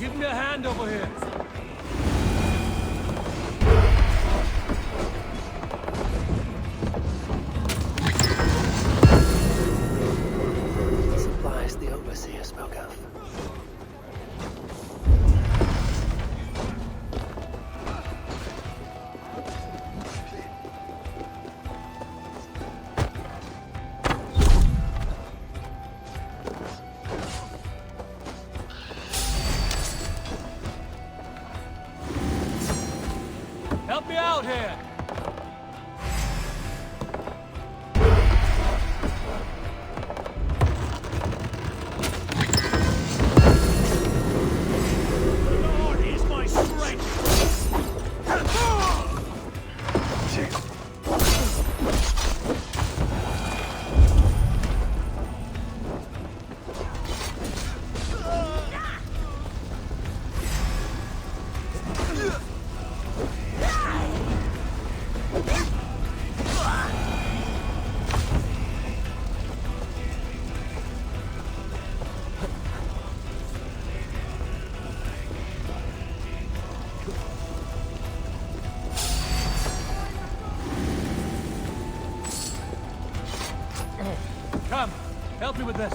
S15: Give me a hand over here.
S3: Supplies the overseer spoke of.
S15: Help me out here!
S1: The Lord is my strength!
S15: Help me with this.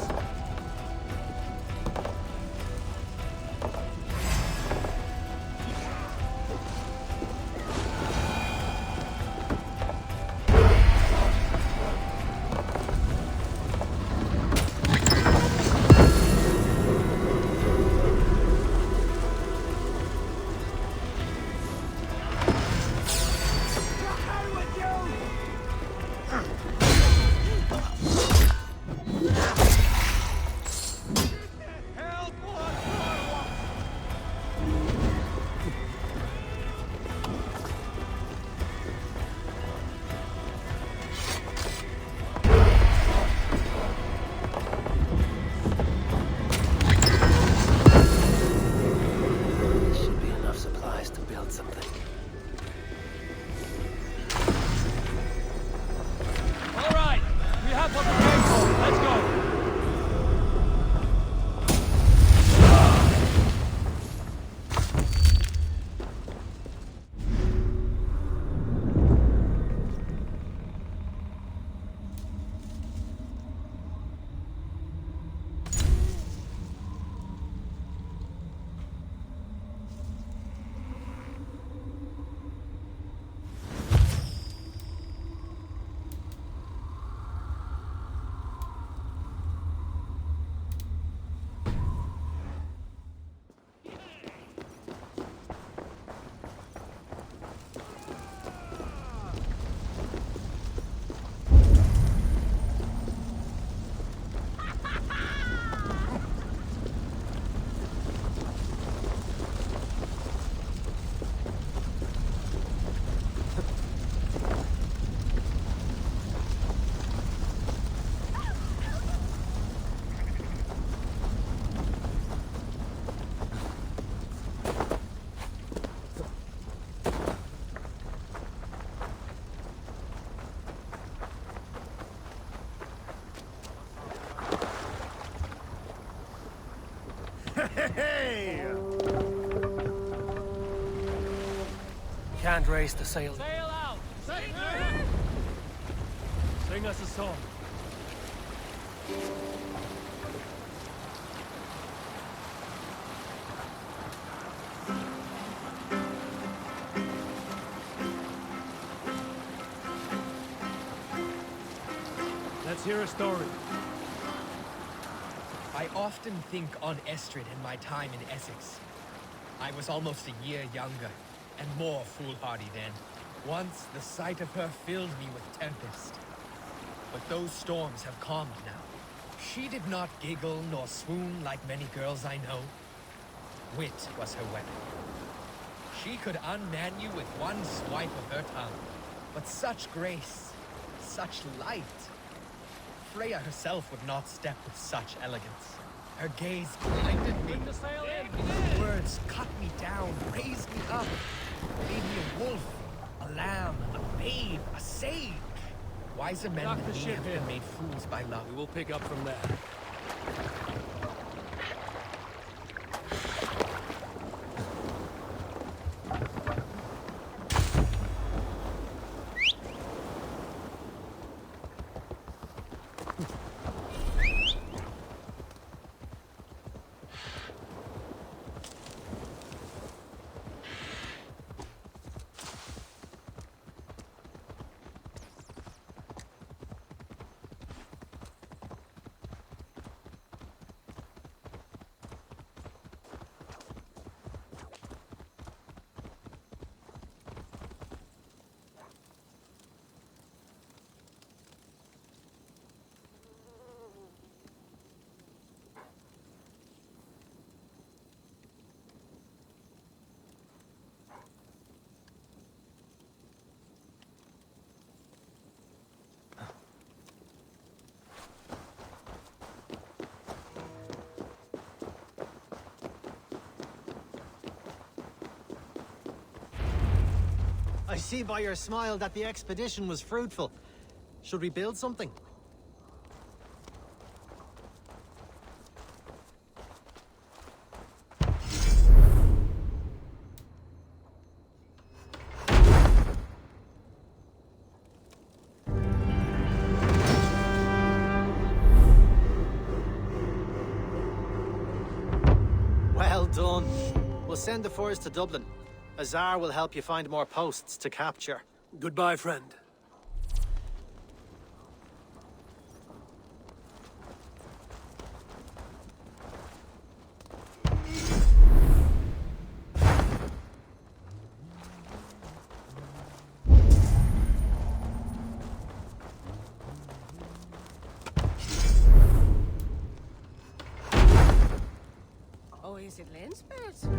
S3: Hey! Can't raise the sail.
S15: Sail out! Sing us a song. Let's hear a story.
S5: I often think on Estrid and my time in Essex. I was almost a year younger, and more foolhardy then. Once, the sight of her filled me with tempest. But those storms have calmed now. She did not giggle nor swoon like many girls I know. Wit was her weapon. She could unman you with one swipe of her tongue. But such grace, such light. Freya herself would not step with such elegance. Her gaze blinded me. Her words cut me down, raised me up, made me a wolf, a lamb, a babe, a sage. Wiser men than me have been made fools by love.
S3: We will pick up from there.
S10: I see by your smile that the expedition was fruitful. Should we build something? Well done. We'll send the furs to Dublin. Azar will help you find more posts to capture.
S3: Goodbye, friend.
S2: Oh, is it Lensbert?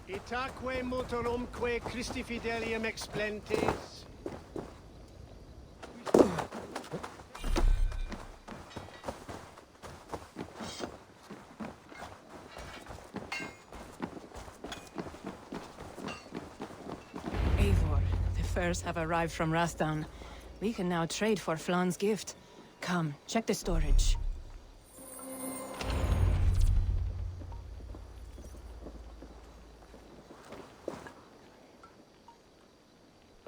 S16: Itaque motorumque Christi fidelium explentes.
S2: Eivor, the furs have arrived from Rathdown. We can now trade for Flan's gift. Come, check the storage.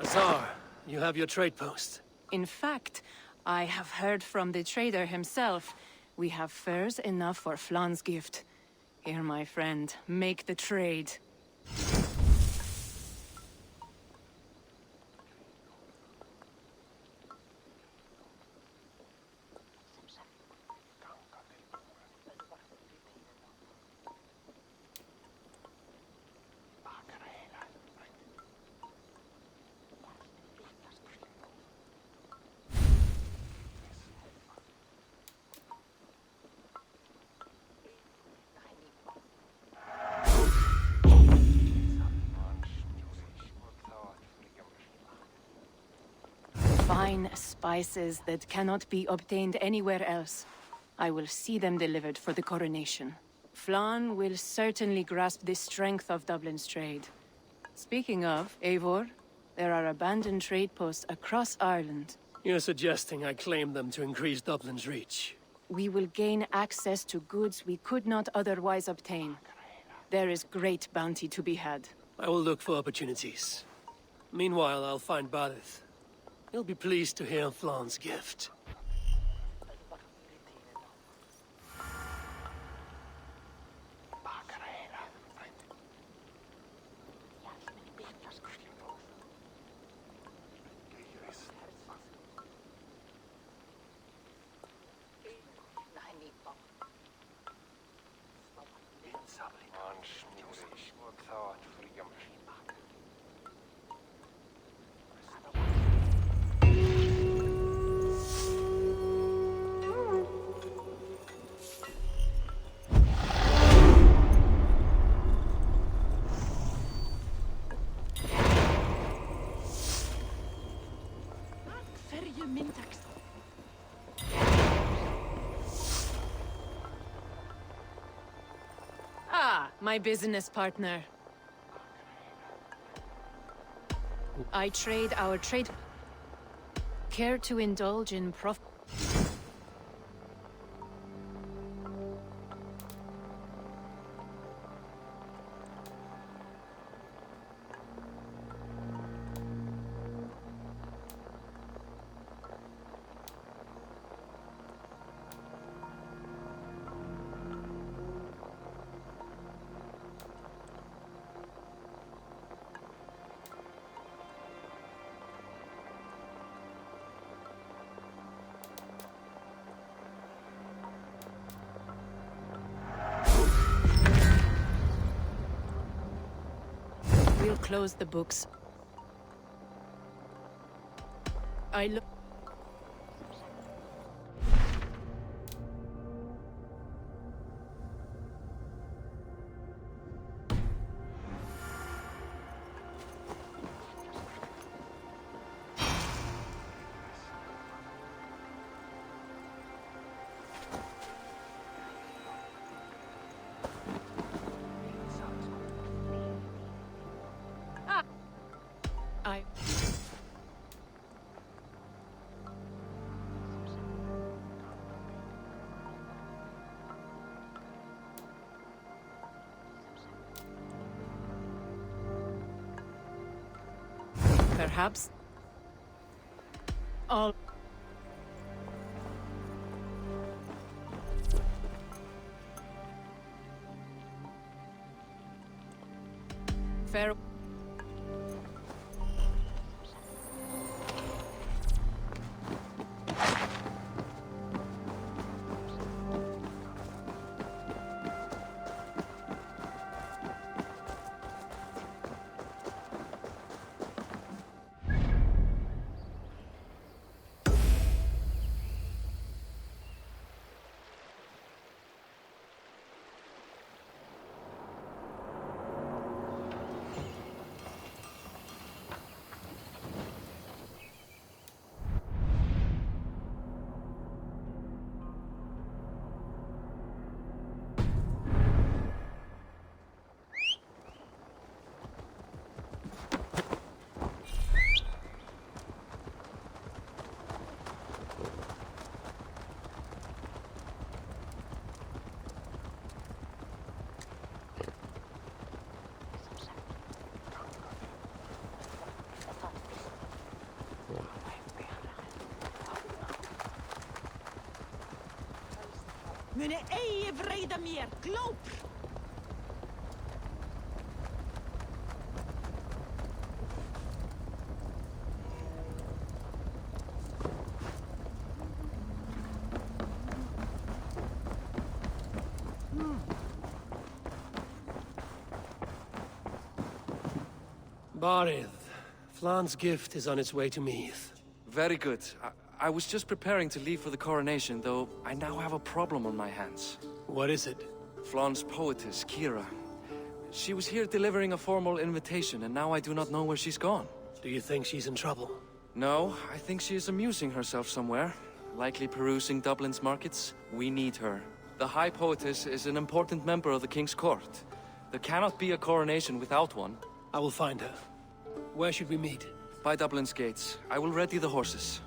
S3: Azar, you have your trade post.
S2: In fact, I have heard from the trader himself. We have furs enough for Flan's gift. Here, my friend, make the trade. Fine spices that cannot be obtained anywhere else. I will see them delivered for the coronation. Flan will certainly grasp the strength of Dublin's trade. Speaking of, Eivor, there are abandoned trade posts across Ireland.
S3: You're suggesting I claim them to increase Dublin's reach.
S2: We will gain access to goods we could not otherwise obtain. There is great bounty to be had.
S3: I will look for opportunities. Meanwhile, I'll find Barith. He'll be pleased to hear Flan's gift.
S2: My business partner. I trade our trade. Care to indulge in will close the books. I look. I. Perhaps. All. Fair.
S9: Mune Eivor meer gloop.
S3: Barith, Flan's gift is on its way to Meath.
S11: Very good. I was just preparing to leave for the coronation, though I now have a problem on my hands.
S3: What is it?
S11: Flan's poetess, Kira. She was here delivering a formal invitation, and now I do not know where she's gone.
S3: Do you think she's in trouble?
S11: No, I think she is amusing herself somewhere. Likely perusing Dublin's markets. We need her. The High Poetess is an important member of the King's Court. There cannot be a coronation without one.
S3: I will find her. Where should we meet?
S11: By Dublin's gates. I will ready the horses.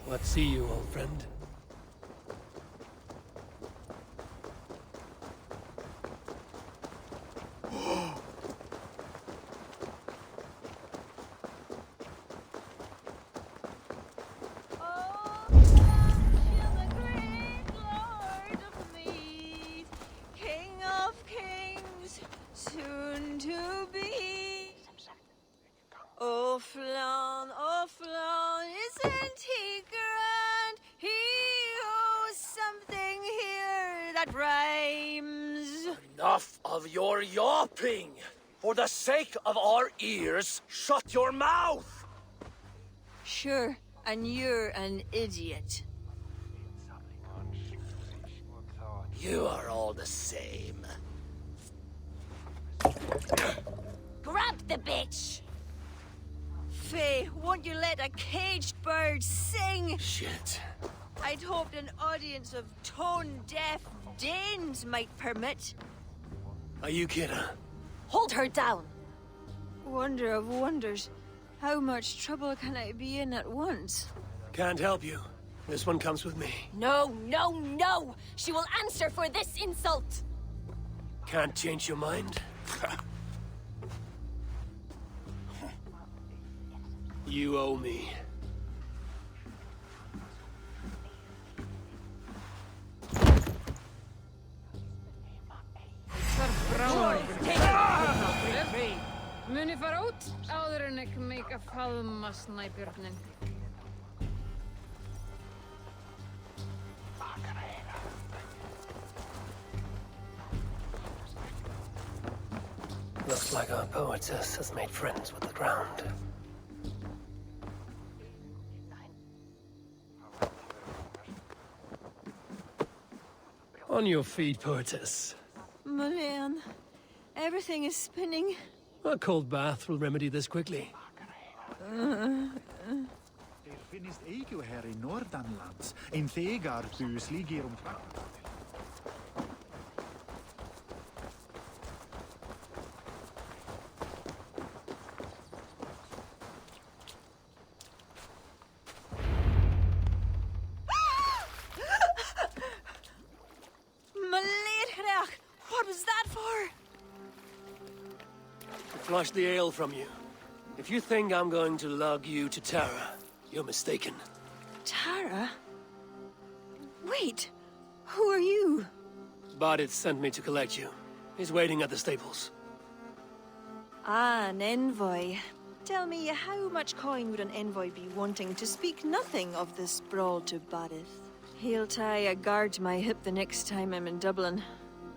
S3: What see you, old friend?
S6: Oh, Flan, isn't he grand? He owes something here that rhymes.
S1: Enough of your yawping! For the sake of our ears, shut your mouth!
S6: Sure, and you're an idiot.
S1: You are all the same.
S6: Grab the bitch! Faye, won't you let a caged bird sing?
S3: Shit.
S6: I'd hoped an audience of tone-deaf Danes might permit.
S3: Are you kidding?
S6: Hold her down! Wonder of wonders. How much trouble can I be in at once?
S3: Can't help you. This one comes with me.
S6: No, no, no! She will answer for this insult!
S3: Can't change your mind? You owe me.
S8: Kalmasnæbjörnin.
S3: Looks like our poetess has made friends with the ground. On your feet, poetess.
S17: Mulian, everything is spinning.
S3: A cold bath will remedy this quickly.
S18: Finnst eigu her í norðanlands, en þegar þú slíkir
S17: What was that for?
S3: To flush the ale from you. If you think I'm going to lug you to Tara, you're mistaken.
S17: Tara? Wait, who are you?
S3: Bodit sent me to collect you. He's waiting at the stables.
S17: Ah, an envoy. Tell me, how much coin would an envoy be wanting, to speak nothing of this brawl to Badith? He'll tie a guard to my hip the next time I'm in Dublin.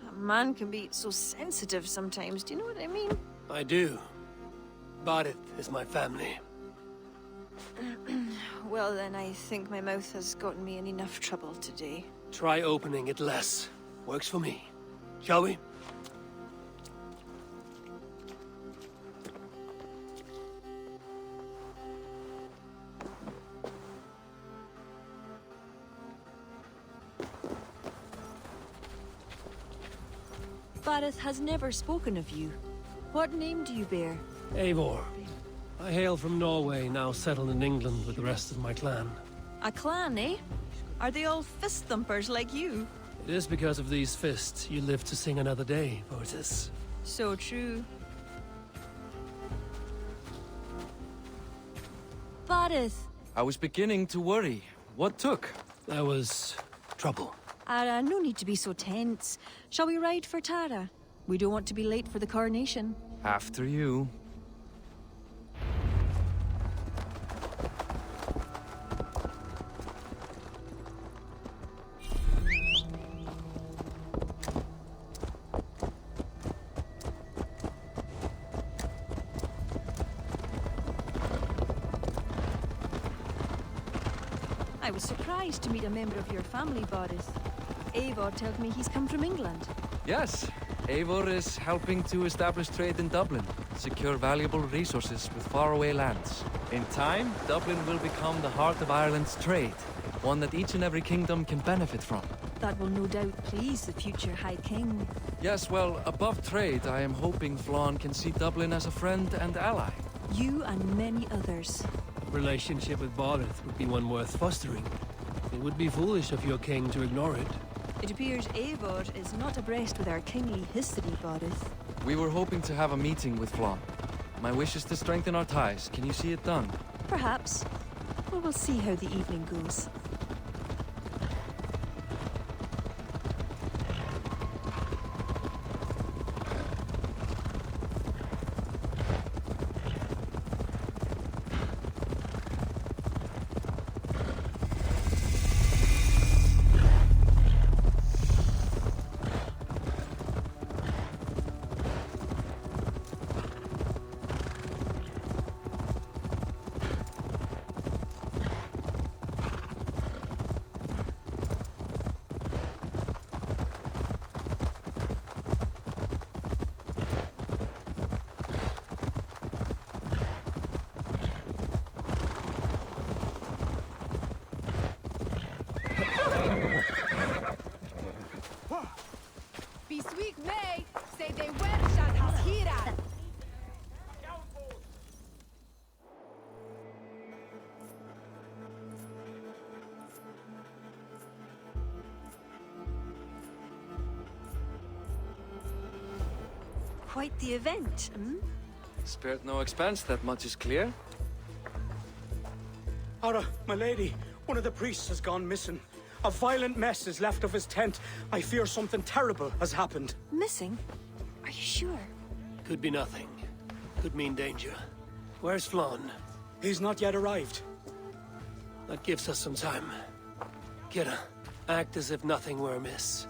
S17: A man can be so sensitive sometimes, do you know what I mean?
S3: I do. Bodit is my family.
S17: Well then, I think my mouth has gotten me in enough trouble today.
S3: Try opening it less. Works for me. Shall we?
S17: Badith has never spoken of you. What name do you bear?
S3: Eivor. I hail from Norway, now settled in England with the rest of my clan.
S17: A clan, eh? Are they all fist thumpers like you?
S3: It is because of these fists you live to sing another day, poetess.
S17: So true. Badith.
S11: I was beginning to worry. What took?
S3: There was trouble.
S17: No need to be so tense. Shall we ride for Tara? We don't want to be late for the coronation.
S11: After you.
S17: I was surprised to meet a member of your family, Boris. Eivor told me he's come from England.
S11: Yes, Eivor is helping to establish trade in Dublin, secure valuable resources with faraway lands. In time, Dublin will become the heart of Ireland's trade, one that each and every kingdom can benefit from.
S17: That will no doubt please the future High King.
S11: Yes, well, above trade, I am hoping Flann can see Dublin as a friend and ally.
S17: You and many others.
S3: Relationship with Bodith would be one worth fostering. It would be foolish of your king to ignore it.
S17: It appears Eivor is not abreast with our kingly history, Bodith.
S11: We were hoping to have a meeting with Flann. My wish is to strengthen our ties. Can you see it done?
S17: Perhaps. We will see how the evening goes. Quite the event, hmm?
S11: Spared no expense, that much is clear.
S19: Ara, my lady, one of the priests has gone missing. A violent mess is left of his tent. I fear something terrible has happened.
S17: Missing? Are you sure?
S3: Could be nothing. Could mean danger. Where's Flann?
S19: He's not yet arrived.
S3: That gives us some time. Kira, act as if nothing were amiss.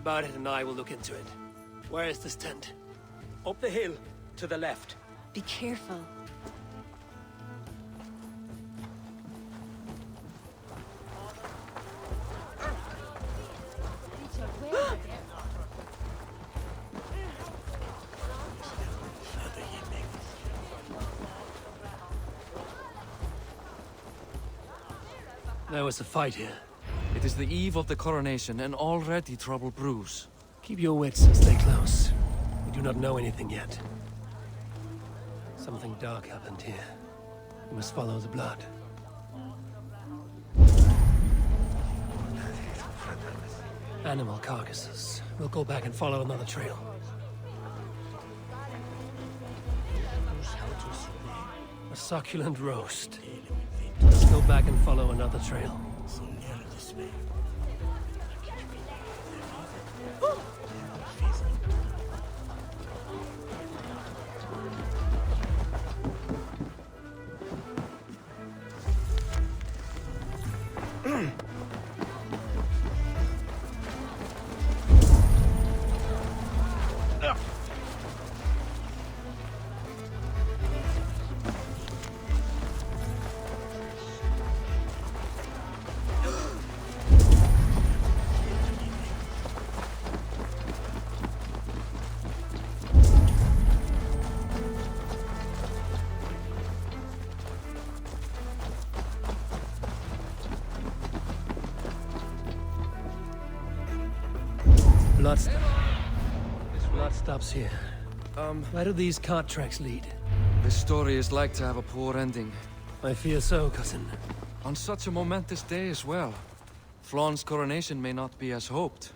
S3: Barret and I will look into it. Where is this tent?
S19: Up the hill, to the left.
S17: Be careful.
S3: There was a fight here.
S11: It is the eve of the coronation, and already trouble brews.
S3: Keep your wits and stay close. We do not know anything yet. Something dark happened here. We must follow the blood. Animal carcasses. We'll go back and follow another trail. A succulent roast. Let's go back and follow another trail. Blood stops here. Where do these cart tracks lead?
S11: This story is like to have a poor ending.
S3: I fear so, cousin.
S11: On such a momentous day as well. Flaun's coronation may not be as hoped.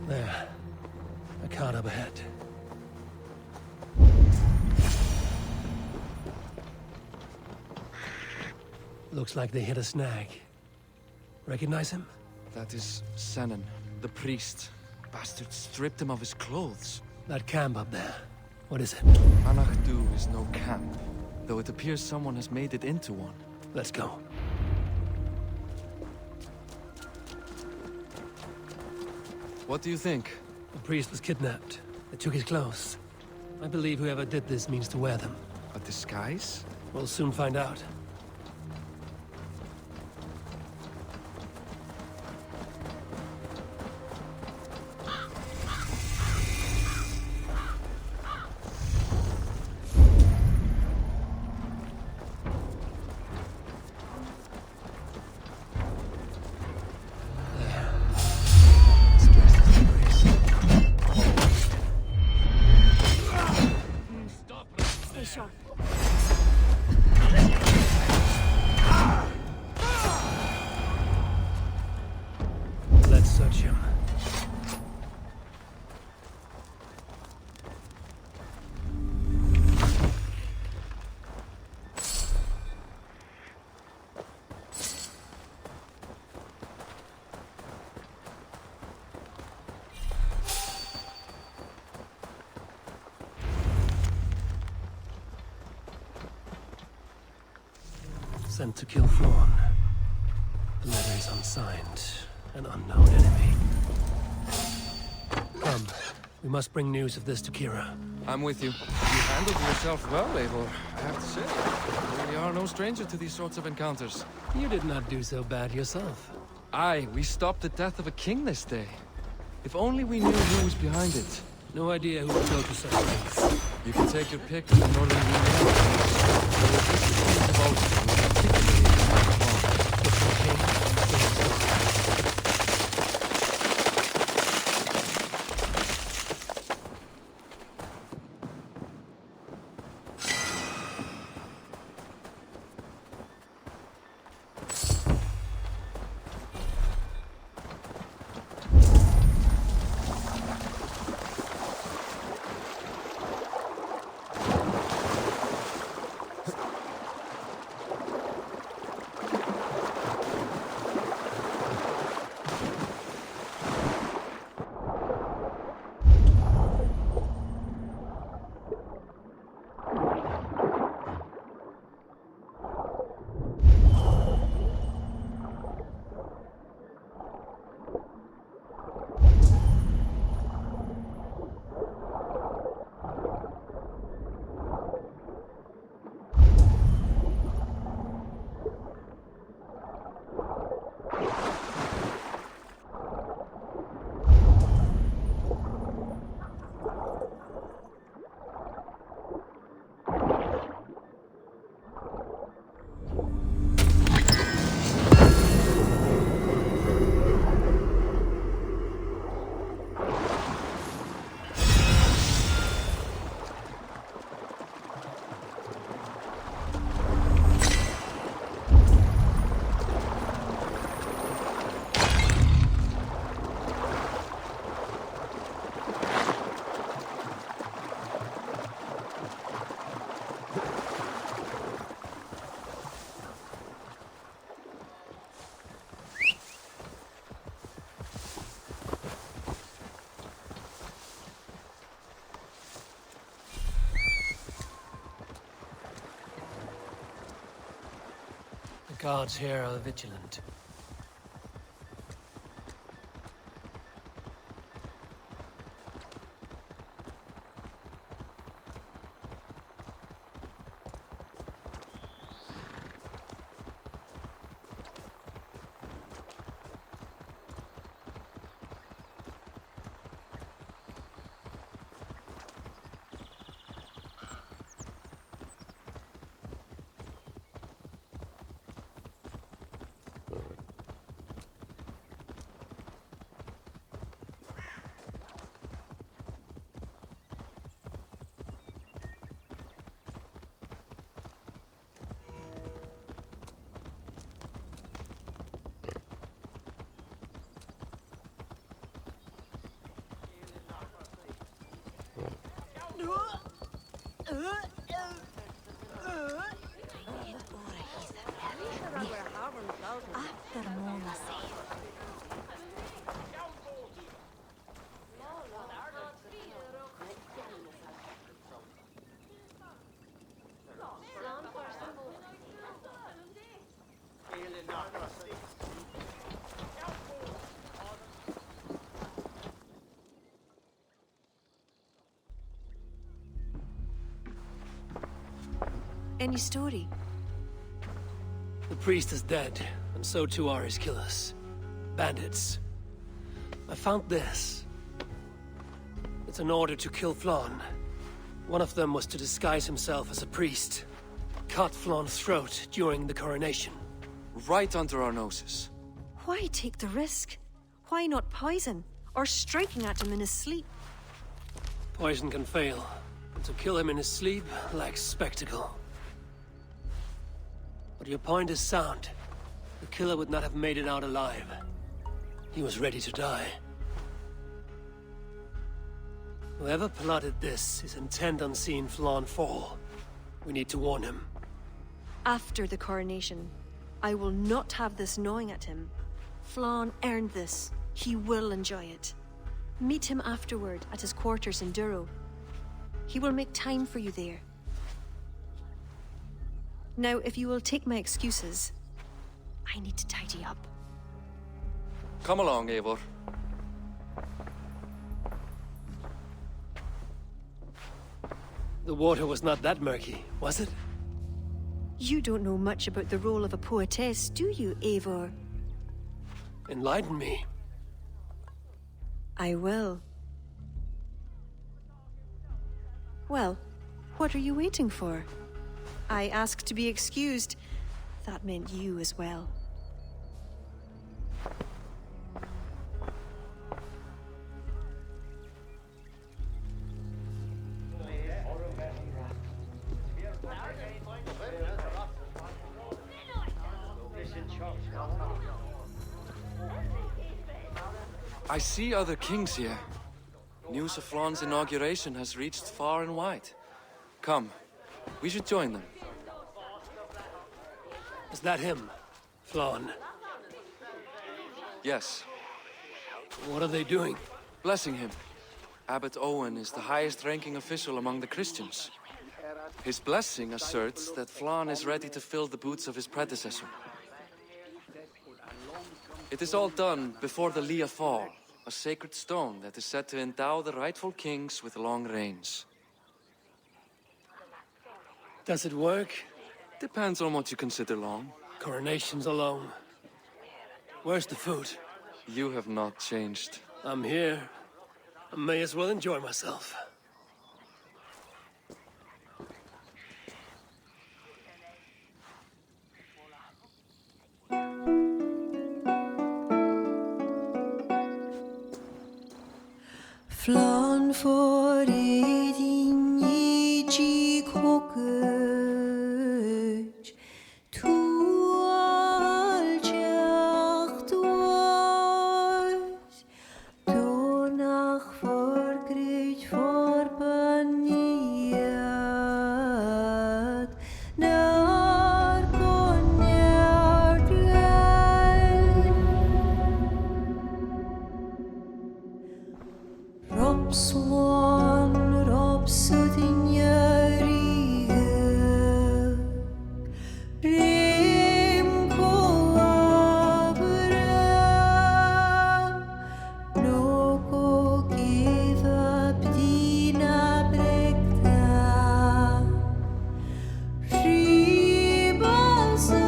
S3: There. A cart up ahead. Looks like they hit a snag. Recognize him?
S11: That is Senan, the priest. Bastards stripped him of his clothes.
S3: That camp up there. What is it?
S11: Anachdu is no camp, though it appears someone has made it into one.
S3: Let's go.
S11: What do you think?
S3: The priest was kidnapped. They took his clothes. I believe whoever did this means to wear them.
S11: A disguise?
S3: We'll soon find out. Let's search him. Sent to kill Flaun. The letter is unsigned. An unknown enemy. Come. We must bring news of this to Kira.
S11: I'm with you. You handled yourself well, Eivor, I have to say. We are no stranger to these sorts of encounters.
S3: You did not do so bad yourself.
S11: Aye, we stopped the death of a king this day. If only we knew who was behind it.
S15: No idea who would go to such lengths.
S11: You can take your pick of the northern
S15: The guards here are vigilant.
S17: Any story?
S3: The priest is dead, and so too are his killers. Bandits. I found this. It's an order to kill Flann. One of them was to disguise himself as a priest. Cut Flann's throat during the coronation.
S11: Right under our noses.
S17: Why take the risk? Why not poison? Or striking at him in his sleep?
S3: Poison can fail, but to kill him in his sleep lacks spectacle. But your point is sound. The killer would not have made it out alive. He was ready to die. Whoever plotted this is intent on seeing Flann fall. We need to warn him.
S17: After the coronation, I will not have this gnawing at him. Flann earned this. He will enjoy it. Meet him afterward at his quarters in Duro. He will make time for you there. Now, if you will take my excuses, I need to tidy up.
S11: Come along, Eivor.
S3: The water was not that murky, was it?
S17: You don't know much about the role of a poetess, do you, Eivor?
S3: Enlighten me.
S17: I will. Well, what are you waiting for? I asked to be excused. That meant you as well.
S11: I see other kings here. News of Flaun's inauguration has reached far and wide. Come, we should join them.
S3: Is that him? Flaun?
S11: Yes.
S3: What are they doing?
S11: Blessing him. Abbot Owen is the highest-ranking official among the Christians. His blessing asserts that Flaun is ready to fill the boots of his predecessor. It is all done before the Lia Fall, a sacred stone that is said to endow the rightful kings with long reigns.
S3: Does it work?
S11: Depends on what you consider long.
S3: Coronations alone. Where's the food?
S11: You have not changed.
S3: I'm here. I may as well enjoy myself.
S20: Flaun for edin I kokøj, tu aljacht ois, donach forgrit forbaniat, nar konjart Robswan, Robsudinjariga, Rim Koabra, Noko Giva Bdina Brekta, Ribasavra.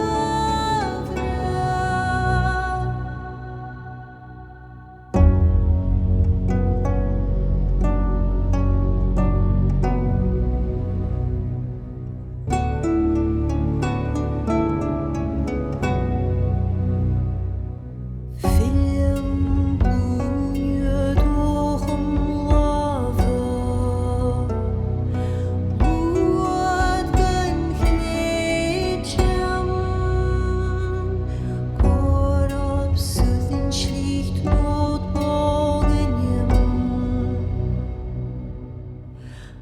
S20: Film bunje dochem lava, Luad gan gnetjam, Korab suthin schlicht notbogenjem.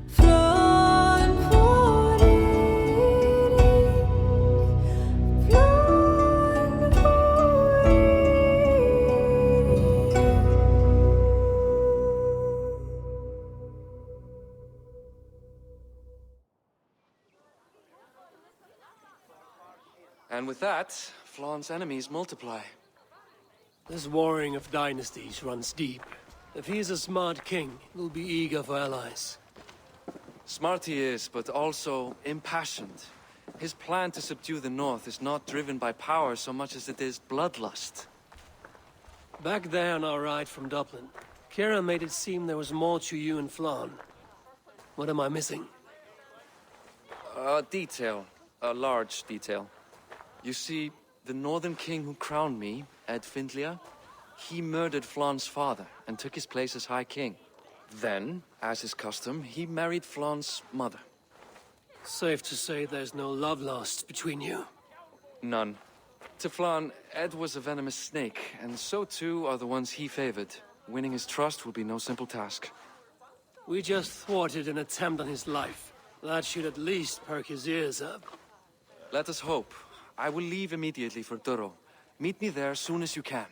S20: Flaun for Erik, Flaun for
S11: And with that, Flaun's enemies multiply.
S3: This warring of dynasties runs deep. If he is a smart king, he'll be eager for allies.
S11: Smart he is, but also impassioned. His plan to subdue the north is not driven by power so much as it is bloodlust.
S3: Back there on our ride from Dublin, Kira made it seem there was more to you and Flaun. What am I missing?
S11: A detail. A large detail. You see, the northern king who crowned me, Ed Findlia, he murdered Flaun's father and took his place as High King. Then, as is custom, he married Flaun's mother.
S3: Safe to say there's no love lost between you.
S11: None. To Flaun, Ed was a venomous snake, and so too are the ones he favored. Winning his trust will be no simple task.
S3: We just thwarted an attempt on his life. That should at least perk his ears up.
S11: Let us hope. I will leave immediately for Durro. Meet me there as soon as you can.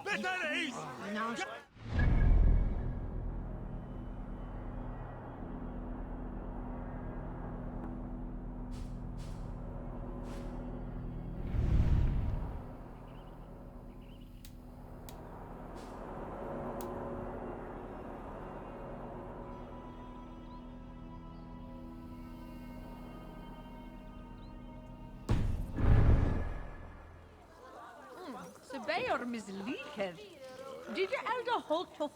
S15: Better ease!
S21: Ze bij er mislieken. Did je elder halt tof